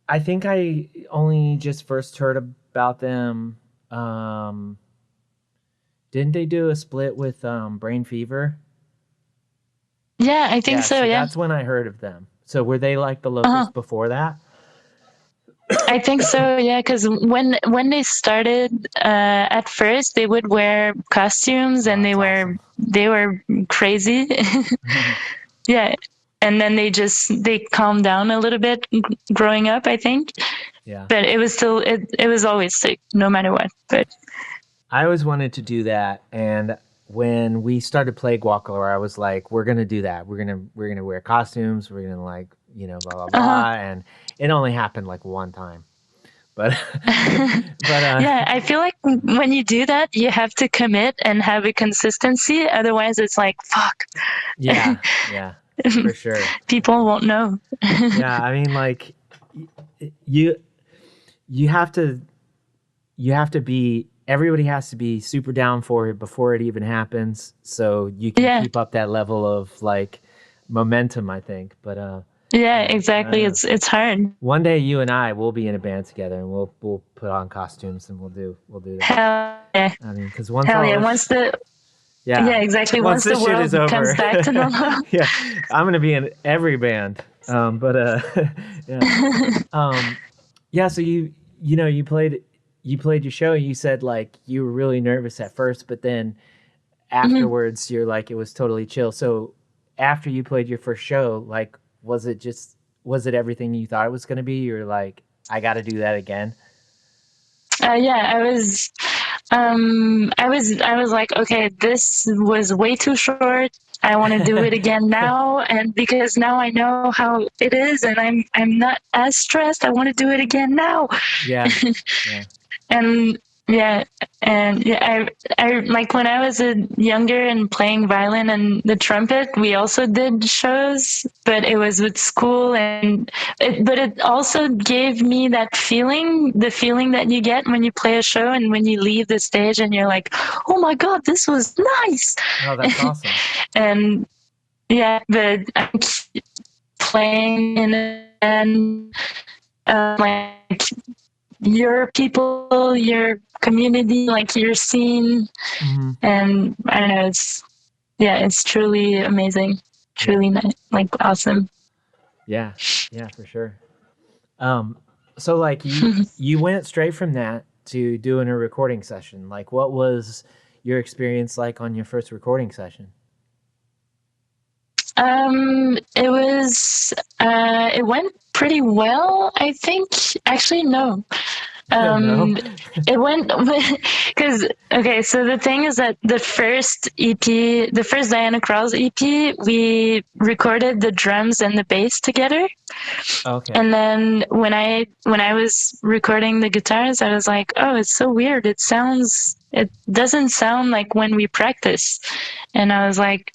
I think I only just first heard about them. Um, didn't they do a split with Brain Fever? Yeah, I think Yeah, so. so Yeah. that's when I heard of them. So were they like the Uh-huh. Locusts before that? I think so. Yeah, because when they started, at first they would wear costumes Oh, and they that's were awesome. they were crazy. Yeah, and then they calmed down a little bit growing up, I think. Yeah. But it was always sick, no matter what. But I always wanted to do that, and when we started Plague Walker, I was like, "We're gonna do that. We're gonna wear costumes. We're gonna like blah blah uh-huh. blah." And it only happened like one time, but but Yeah, I feel like when you do that, you have to commit and have a consistency. Otherwise, it's like fuck. yeah, yeah, for sure. People won't know. Yeah, I mean, like you you have to you have to be everybody has to be super down for it before it even happens, so you can Yeah, keep up that level of like momentum. I think, but yeah, yeah, I don't exactly. know. It's hard. One day you and I will be in a band together, and we'll put on costumes and we'll do that. Hell yeah, I mean, because once hell all yeah. this, Yeah, yeah, exactly. once Once the this shit is world comes over, back to normal. yeah, I'm gonna be in every band. But yeah, um, yeah. So you played your show. And you said like you were really nervous at first, but then Mhm. afterwards you're like it was totally chill. So after you played your first show, like was it everything you thought it was gonna be? You're like, I got to do that again. Yeah, I was like, okay, this was way too short. I want to do it again now, and because now I know how it is, and I'm not as stressed. I want to do it again now. Yeah, yeah. And yeah, and yeah, I like when I was younger and playing violin and the trumpet, we also did shows, but it was with school, and but it also gave me that feeling, the feeling that you get when you play a show and when you leave the stage and you're like, oh my god, this was nice. Oh, that's awesome. And yeah, but I'm playing in and like your people, your community, like your scene. Hmm. And I don't know, it's truly amazing. Yeah, Truly nice, like awesome. yeah, yeah, for sure. Um, so like you went straight from that to doing a recording session. Like, what was your experience like on your first recording session? It went pretty well, I think. Actually, no. No. Um, it went because okay. So the thing is that the first EP, the first Dianacrawls EP, we recorded the drums and the bass together. Okay. And then when I was recording the guitars, I was like, oh, it's so weird. It doesn't sound like when we practice. And I was like,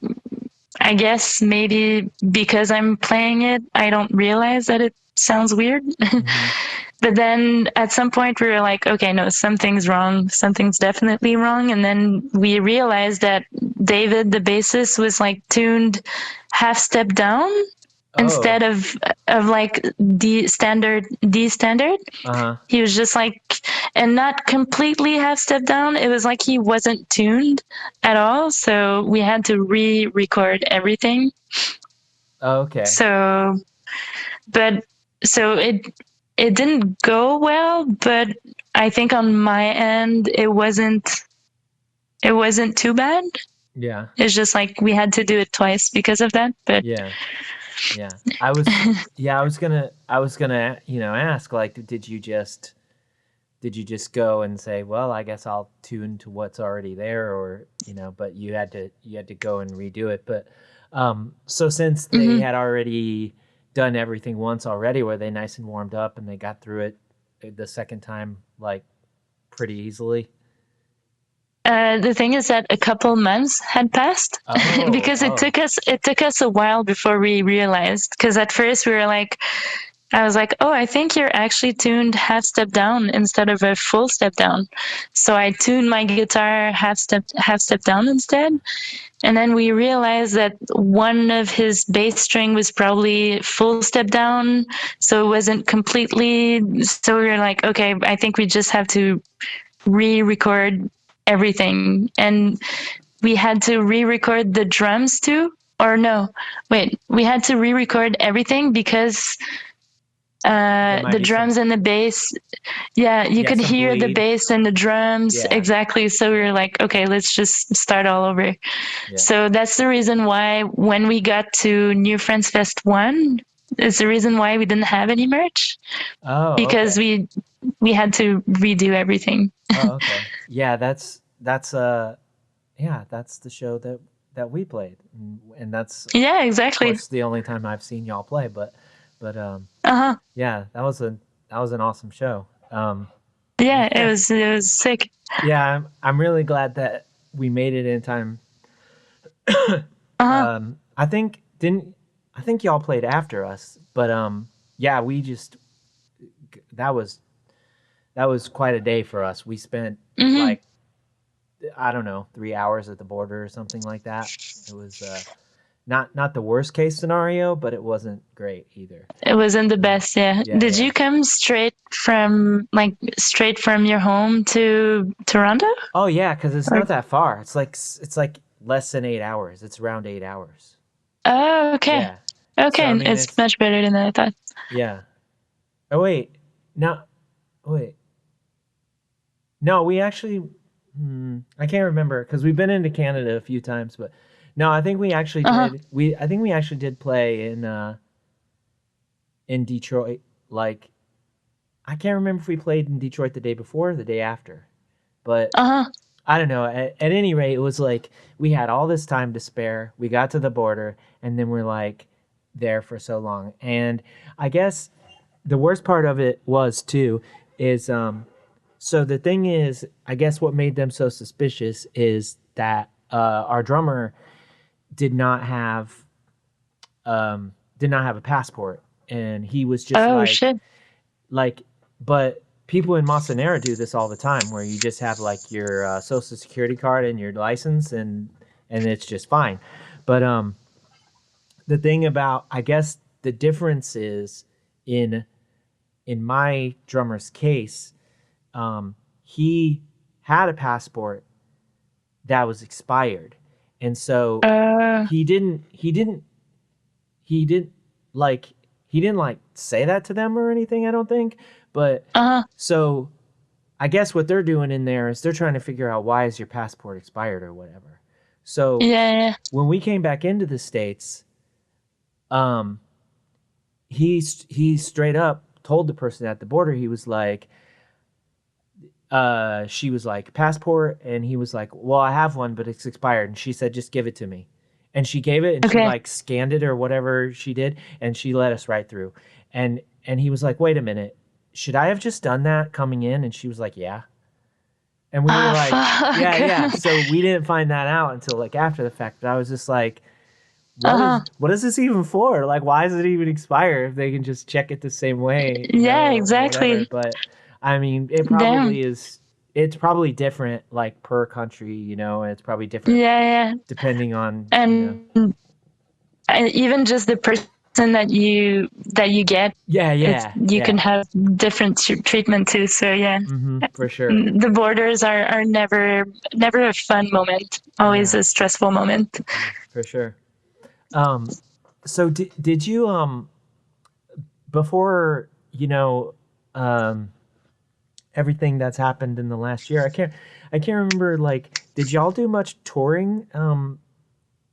I guess maybe because I'm playing it, I don't realize that it sounds weird. Hmm. But then at some point we were like, okay, no, something's wrong. Something's definitely wrong. And then we realized that David, the bassist, was like tuned half step down Oh. instead of like D standard. Uh huh. He was just like, and not completely half step down. It was like he wasn't tuned at all. So we had to re-record everything. Okay. So, but so it didn't go well, but I think on my end it wasn't too bad. Yeah. It's just like we had to do it twice because of that. But Yeah. Yeah. I was gonna ask like did you just go and say, well, I guess I'll tune to what's already there, or but you had to go and redo it. But so since they mhm. had already done everything once already? Were they nice and warmed up and they got through it the second time like pretty easily? The thing is that a couple months had passed Oh, because oh, it took us a while before we realized. Because at first we were like, I was like, oh, I think you're actually tuned half step down instead of a full step down. So I tuned my guitar half step down instead. And then we realized that one of his bass string was probably full step down. So it wasn't completely. So we were like, okay, I think we just have to re-record everything. And we had to re-record the drums too. Or no, wait, we had to re-record everything because there might the be some, drums and the bass, yeah, you yeah, could some hear the bleed. bass and the drums Yeah, exactly. So we were like, okay, let's just start all over. yeah. So that's the reason why when we got to New Friends Fest 1, it's the reason why we didn't have any merch Oh, because okay. we had to redo everything. Oh, okay. Yeah, that's yeah, that's the show that we played, and that's of Yeah, exactly. course the only time I've seen y'all play. But Uh-huh. yeah, that was an awesome show. Yeah, Yeah, it was sick. yeah, I'm really glad that we made it in time. Uh-huh. I think didn't I think y'all played after us, but yeah, we just that was that was quite a day for us. We spent Hmm. like I don't know 3 hours at the border or something like that. It was not the worst case scenario, but it wasn't great either. It wasn't the So best, yeah. yeah, Did yeah. you come straight from your home to Toronto? Oh yeah, because it's Or not that far. It's like less than 8 hours. It's around 8 hours. oh, okay. Yeah. So I Okay, mean, it's it's much better than I thought. yeah. Oh wait, no, wait, no. We actually, I can't remember because we've been into Canada a few times, but no, I think we actually Uh-huh. did. I think we actually did play in Detroit. Like I can't remember if we played in Detroit the day before or the day after, but Uh-huh. I don't know. At any rate, it was like we had all this time to spare. We got to the border, and then we're like there for so long. And I guess the worst part of it was too is so the thing is, I guess what made them so suspicious is that our drummer did not have did not have a passport, and he was just Oh shit. like but people in Monsanera do this all the time where you just have like your social security card and your license and it's just fine. But the thing about I guess the difference is in in my drummer's case, he had a passport that was expired. And so Uh he didn't like he didn't like say that to them or anything, I don't think. But uh-huh. so I guess what they're doing in there is they're trying to figure out why is your passport expired or whatever. So Yeah, yeah. when we came back into the States, um, he straight up told the person at the border, he was like, she was like, passport, and he was like, well, I have one, but it's expired. And she said, just give it to me. And she gave it and she Okay. like scanned it or whatever she did, and she let us right through. And he was like, wait a minute, should I have just done that coming in? And she was like, yeah. And we were Ah, like, yeah, fuck. yeah. So we didn't find that out until like after the fact. But I was just like, Uh-huh. what is this even for? Like, why does it even expire if they can just check it the same way, you Yeah, know, or whatever? exactly. But I mean, it Damn. probably is. It's probably different, like per country, you know, and it's probably different Yeah, yeah. depending on, you know. And even just the person that you get, Yeah, it's yeah, you can yeah. have different treatment too. So yeah, For sure. the borders are never a fun moment. Always Yeah, a stressful moment. yeah, for sure. Um, so did you before you know um everything that's happened in the last year? I can't remember. Like, did y'all do much touring?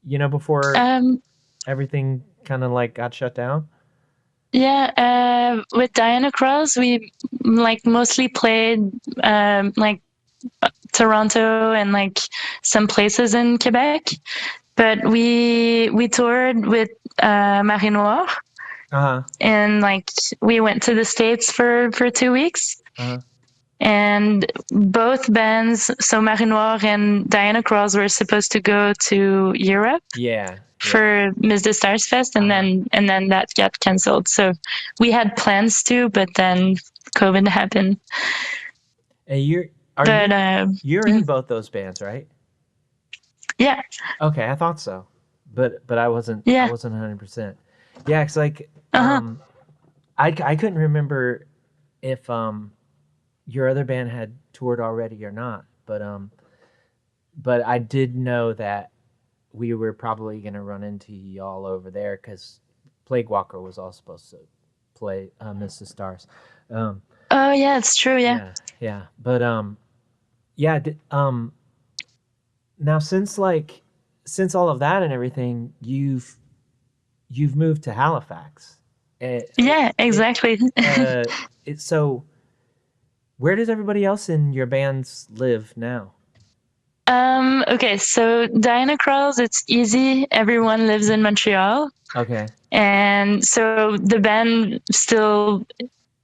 You know, before Um, everything kind of like got shut down. yeah, with Dianacrawls, we like mostly played like Toronto and like some places in Quebec. But we toured with Marée Noire, Uh-huh. and like we went to the States for 2 weeks. Uh-huh. And both bands, so Marée Noire and Dianacrawls, were supposed to go to Europe Yeah. Yeah. for Miss the Stars Fest, and Uh-huh. then that got canceled. So we had plans to, but then COVID happened. And But you're in both those bands, right? yeah, Okay, I thought so. But I yeah, wasn't 100%. Yeah, it's like uh-huh. I couldn't remember if your other band had toured already or not, but I did know that we were probably going to run into y'all over there cuz Plague Walker was all supposed to play Miss the Stars. Um Oh yeah, it's true. Yeah. yeah, yeah. But yeah, now since all of that and everything, you've moved to Halifax. Yeah, It, exactly. so where does everybody else in your bands live now? Okay, so Dianacrawls, it's easy. Everyone lives in Montreal. Okay. And so the band still,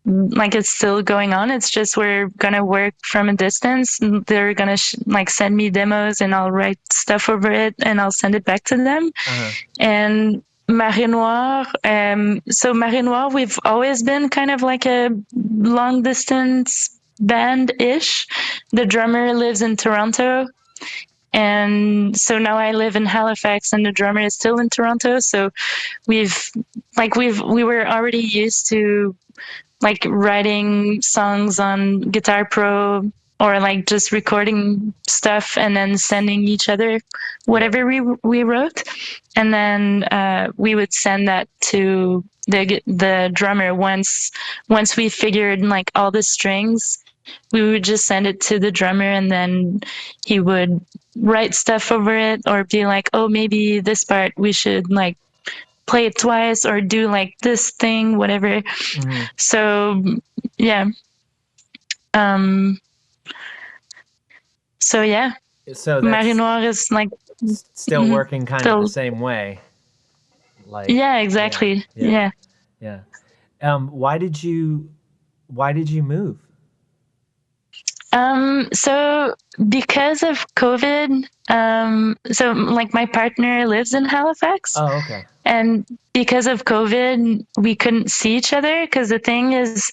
like, it's still going on. It's just we're gonna work from a distance. They're gonna like send me demos, and I'll write stuff over it, and I'll send it back to them. Uh-huh. And Marée Noire, so Marée Noire, we've always been kind of like a long distance band ish. The drummer lives in Toronto. And so now I live in Halifax, and the drummer is still in Toronto. So we've we were already used to like writing songs on Guitar Pro, or like just recording stuff and then sending each other Yeah. whatever we wrote, and then we would send that to the drummer once we figured like all the strings. We would just send it to the drummer, and then he would write stuff over it, or be like, oh, maybe this part we should like play it twice, or do like this thing, whatever. Mm-hmm. So yeah. Um so yeah, So Marée that's Noire is like still working kind of the still, same way. Like, yeah, yeah, exactly. yeah, Yeah. yeah. Why did you move? So because of COVID, so like my partner lives in Halifax, Oh, okay. and because of COVID, we couldn't see each other, because the thing is,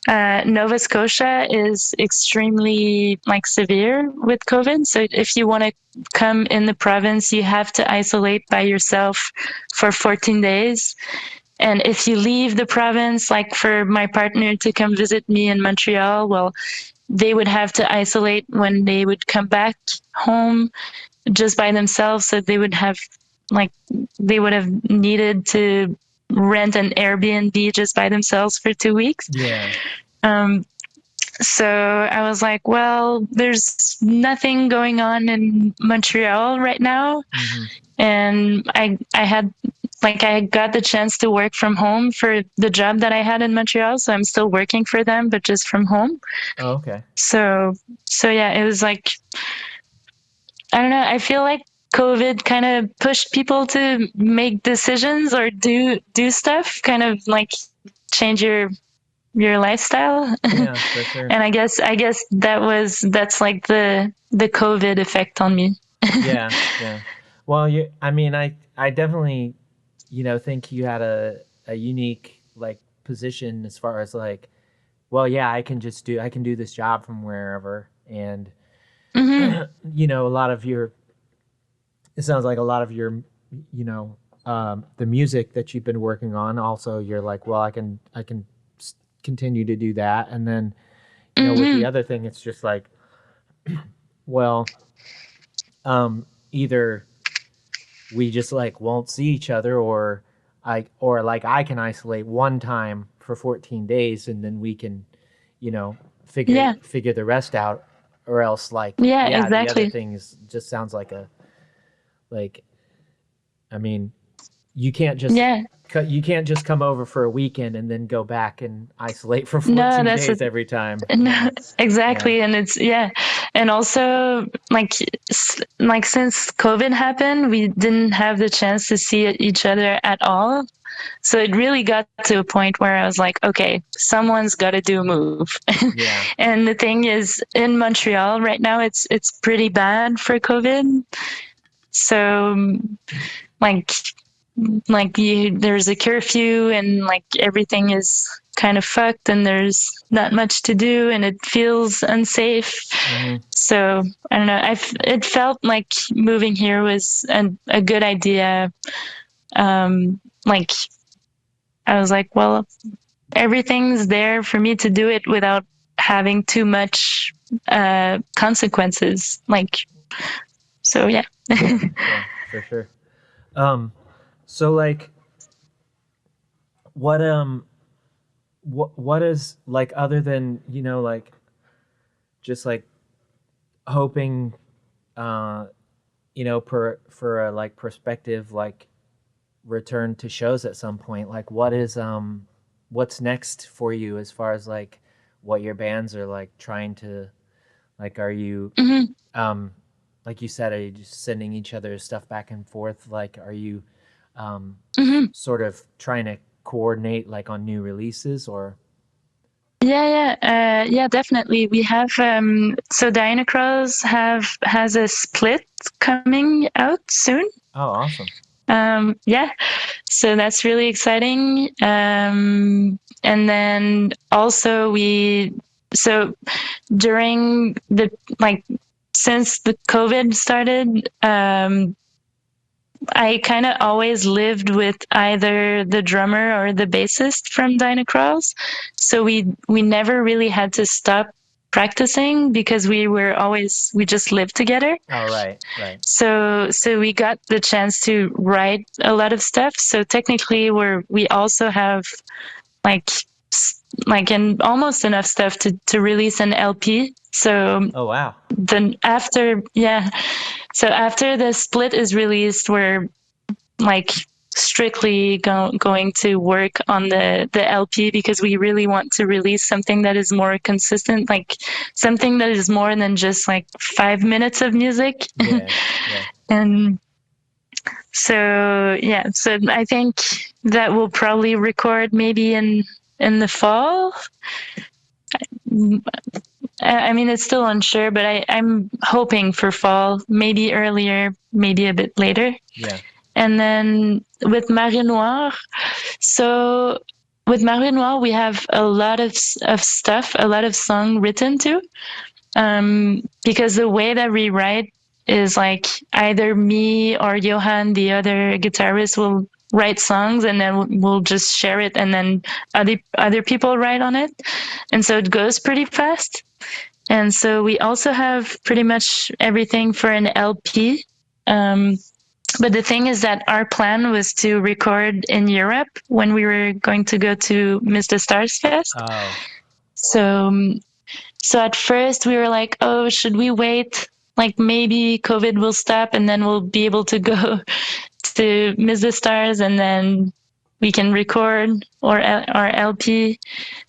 Nova Scotia is extremely like severe with COVID. So if you want to come in the province, you have to isolate by yourself for 14 days. And if you leave the province, like for my partner to come visit me in Montreal, well, they would have to isolate when they would come back home just by themselves. So like, they would have needed to rent an Airbnb just by themselves for 2 weeks. Yeah. Um, so I was like, well, there's nothing going on in Montreal right now. Mm-hmm. And I got the chance to work from home for the job that I had in Montreal. So I'm still working for them, but just from home. Oh, okay. So yeah, it was like, I don't know. I feel like COVID kind of pushed people to make decisions or do stuff, kind of like change your lifestyle. Yeah, for sure. And I guess that's like the COVID effect on me. Yeah, yeah. Well, I mean, I definitely, think you had a unique like position as far as like, well, yeah, I can do this job from wherever, and Hmm. a lot of it sounds like a lot of your, the music that you've been working on. Also, you're like, well, I can continue to do that, and then, with the Hmm. other thing, it's just like, well, either we just like won't see each other, or like I can isolate one time for 14 days, and then we can, figure Yeah. figure the rest out, or else like, Yeah. yeah, the other Exactly. thing just sounds like, I mean, you can't just Yeah. come over for a weekend and then go back and isolate for No, 14 days every time. no, Yeah. exactly. And it's, yeah. And also, like, like since COVID happened, we didn't have the chance to see each other at all. So it really got to a point where I was like, okay, someone's got to do a move. Yeah. And the thing is, in Montreal right now, it's pretty bad for COVID. So like there's a curfew and like everything is kind of fucked and there's not much to do and it feels unsafe. Mm-hmm. So I don't know. It felt like moving here was a good idea. Like I was like, well, everything's there for me to do it without having too much consequences. Like, so yeah. Yeah, yeah, for sure. So like, what what is like other than like just like hoping, uh, for a like prospective like return to shows at some point. Like, what's next for you as far as like what your bands are like trying to like? Are you Mhm. um like you said, are you just sending each other stuff back and forth? Like, are you Mhm. sort of trying to coordinate like on new releases or? Yeah, definitely. We have so Dianacrawls has a split coming out soon. Oh, awesome. Yeah, so that's really exciting. And then also so during the like since the COVID started, I kind of always lived with either the drummer or the bassist from Dianacrawls. So we never really had to stop practicing because we just lived together. Oh, right, right. So we got the chance to write a lot of stuff. So technically we also have like and almost enough stuff to release an LP. So Oh, wow. then so after the split is released, we're like strictly going to work on the LP because we really want to release something that is more consistent, like something that is more than just like 5 minutes of music. Yeah, yeah, And so I think that we'll probably record maybe in the fall. I mean, it's still unsure, but I'm hoping for fall, maybe earlier, maybe a bit later. yeah. And then with Marée Noire, so with Marée Noire, we have a lot of stuff, a lot of song written too. Because the way that we write is like either me or Johan, the other guitarist, will write songs and then we'll just share it, and then other people write on it, and so it goes pretty fast. And so we also have pretty much everything for an LP. But the thing is that our plan was to record in Europe when we were going to go to Miss the Stars Fest. Oh, So so at first we were like, oh, should we wait? Like maybe COVID will stop and then we'll be able to go to Miss the Stars and then we can record our LP.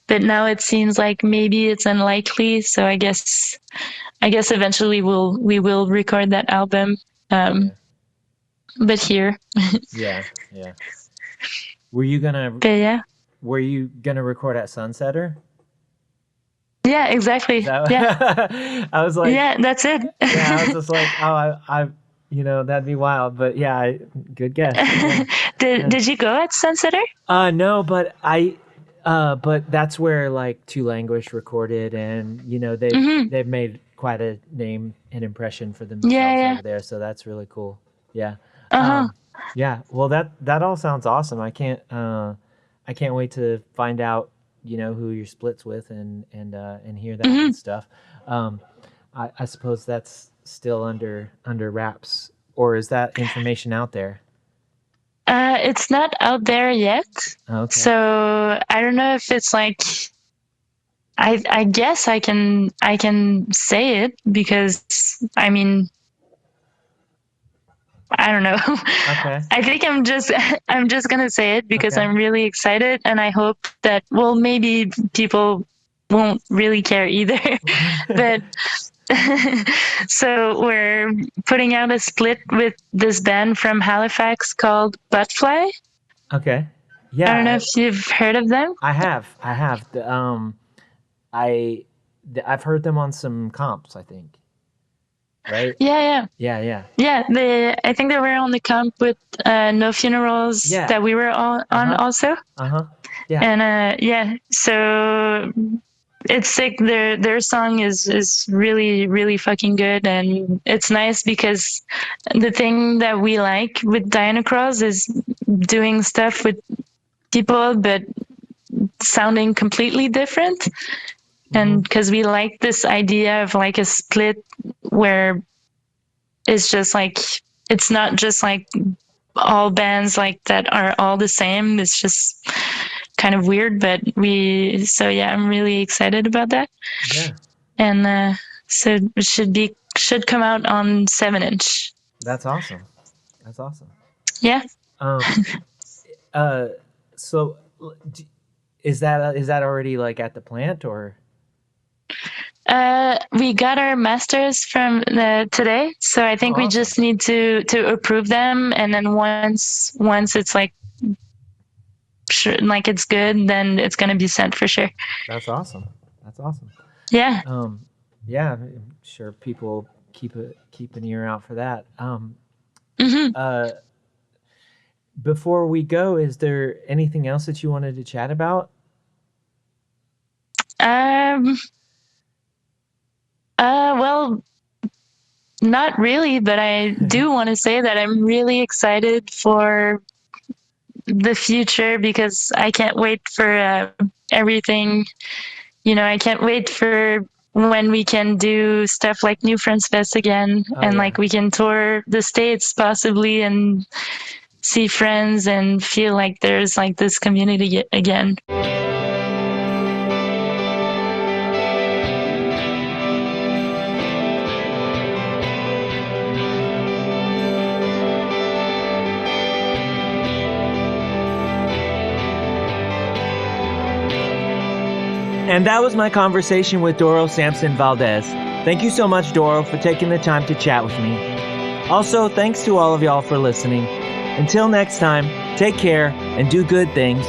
But now it seems like maybe it's unlikely. So I guess eventually we will record that album. yeah, But here. yeah, yeah. Were you gonna But yeah. were you gonna record at Sunsetter? Yeah, Is exactly. Yeah. that I was like, Yeah, that's it. yeah, I was just like, oh, I that'd be wild, but yeah, good guess. Yeah, did yeah. did you go at Sunsetter? No, but that's where like To Languish recorded, and Mm-hmm. they've made quite a name and impression for Yeah, themselves yeah. over there, so that's really cool. Yeah, Uh-huh. um, yeah. Well, that all sounds awesome. I can't wait to find out who your splits with and hear that Mm-hmm. and stuff. Um, I suppose that's still under wraps, or is that information out there? It's not out there yet. Okay. So I don't know if it's like I guess I can say it because I mean I don't know. Okay. I think I'm just gonna say it because Okay. I'm really excited and I hope that well maybe people won't really care either. But so we're putting out a split with this band from Halifax called Buttfly. Okay. I don't know Yeah, if you've heard of them. I have. I have. I, I've heard them on some comps, I think. Right? Yeah, yeah. Yeah, yeah. Yeah, I think they were on the camp with No Funerals Yeah. that we were all on Uh-huh. also. Uh-huh. Yeah. And yeah, so it's like their song is really really fucking good, and it's nice because the thing that we like with Dianacrawls is doing stuff with people but sounding completely different. And because we like this idea of like a split where it's just like it's not just like all bands like that are all the same. It's just kind of weird, but so yeah, I'm really excited about that. Yeah. And so it should come out on 7-inch. That's awesome. That's awesome. Yeah. Um uh so is that already like at the plant or We got our masters from today, so I think we awesome. just need to approve them, and then once it's like sure, like it's good, then it's gonna be sent for sure. That's awesome. That's awesome. Yeah. Yeah, I'm sure people keep an ear out for that. Before we go, is there anything else that you wanted to chat about? Well, not really, but I do want to say that I'm really excited for the future because I can't wait for everything. I can't wait for when we can do stuff like New Friends Fest again, and yeah. like we can tour the States possibly and see friends and feel like there's like this community again. And that was my conversation with Doro Samson Valdez. Thank you so much, Doro, for taking the time to chat with me. Also, thanks to all of y'all for listening. Until next time, take care and do good things.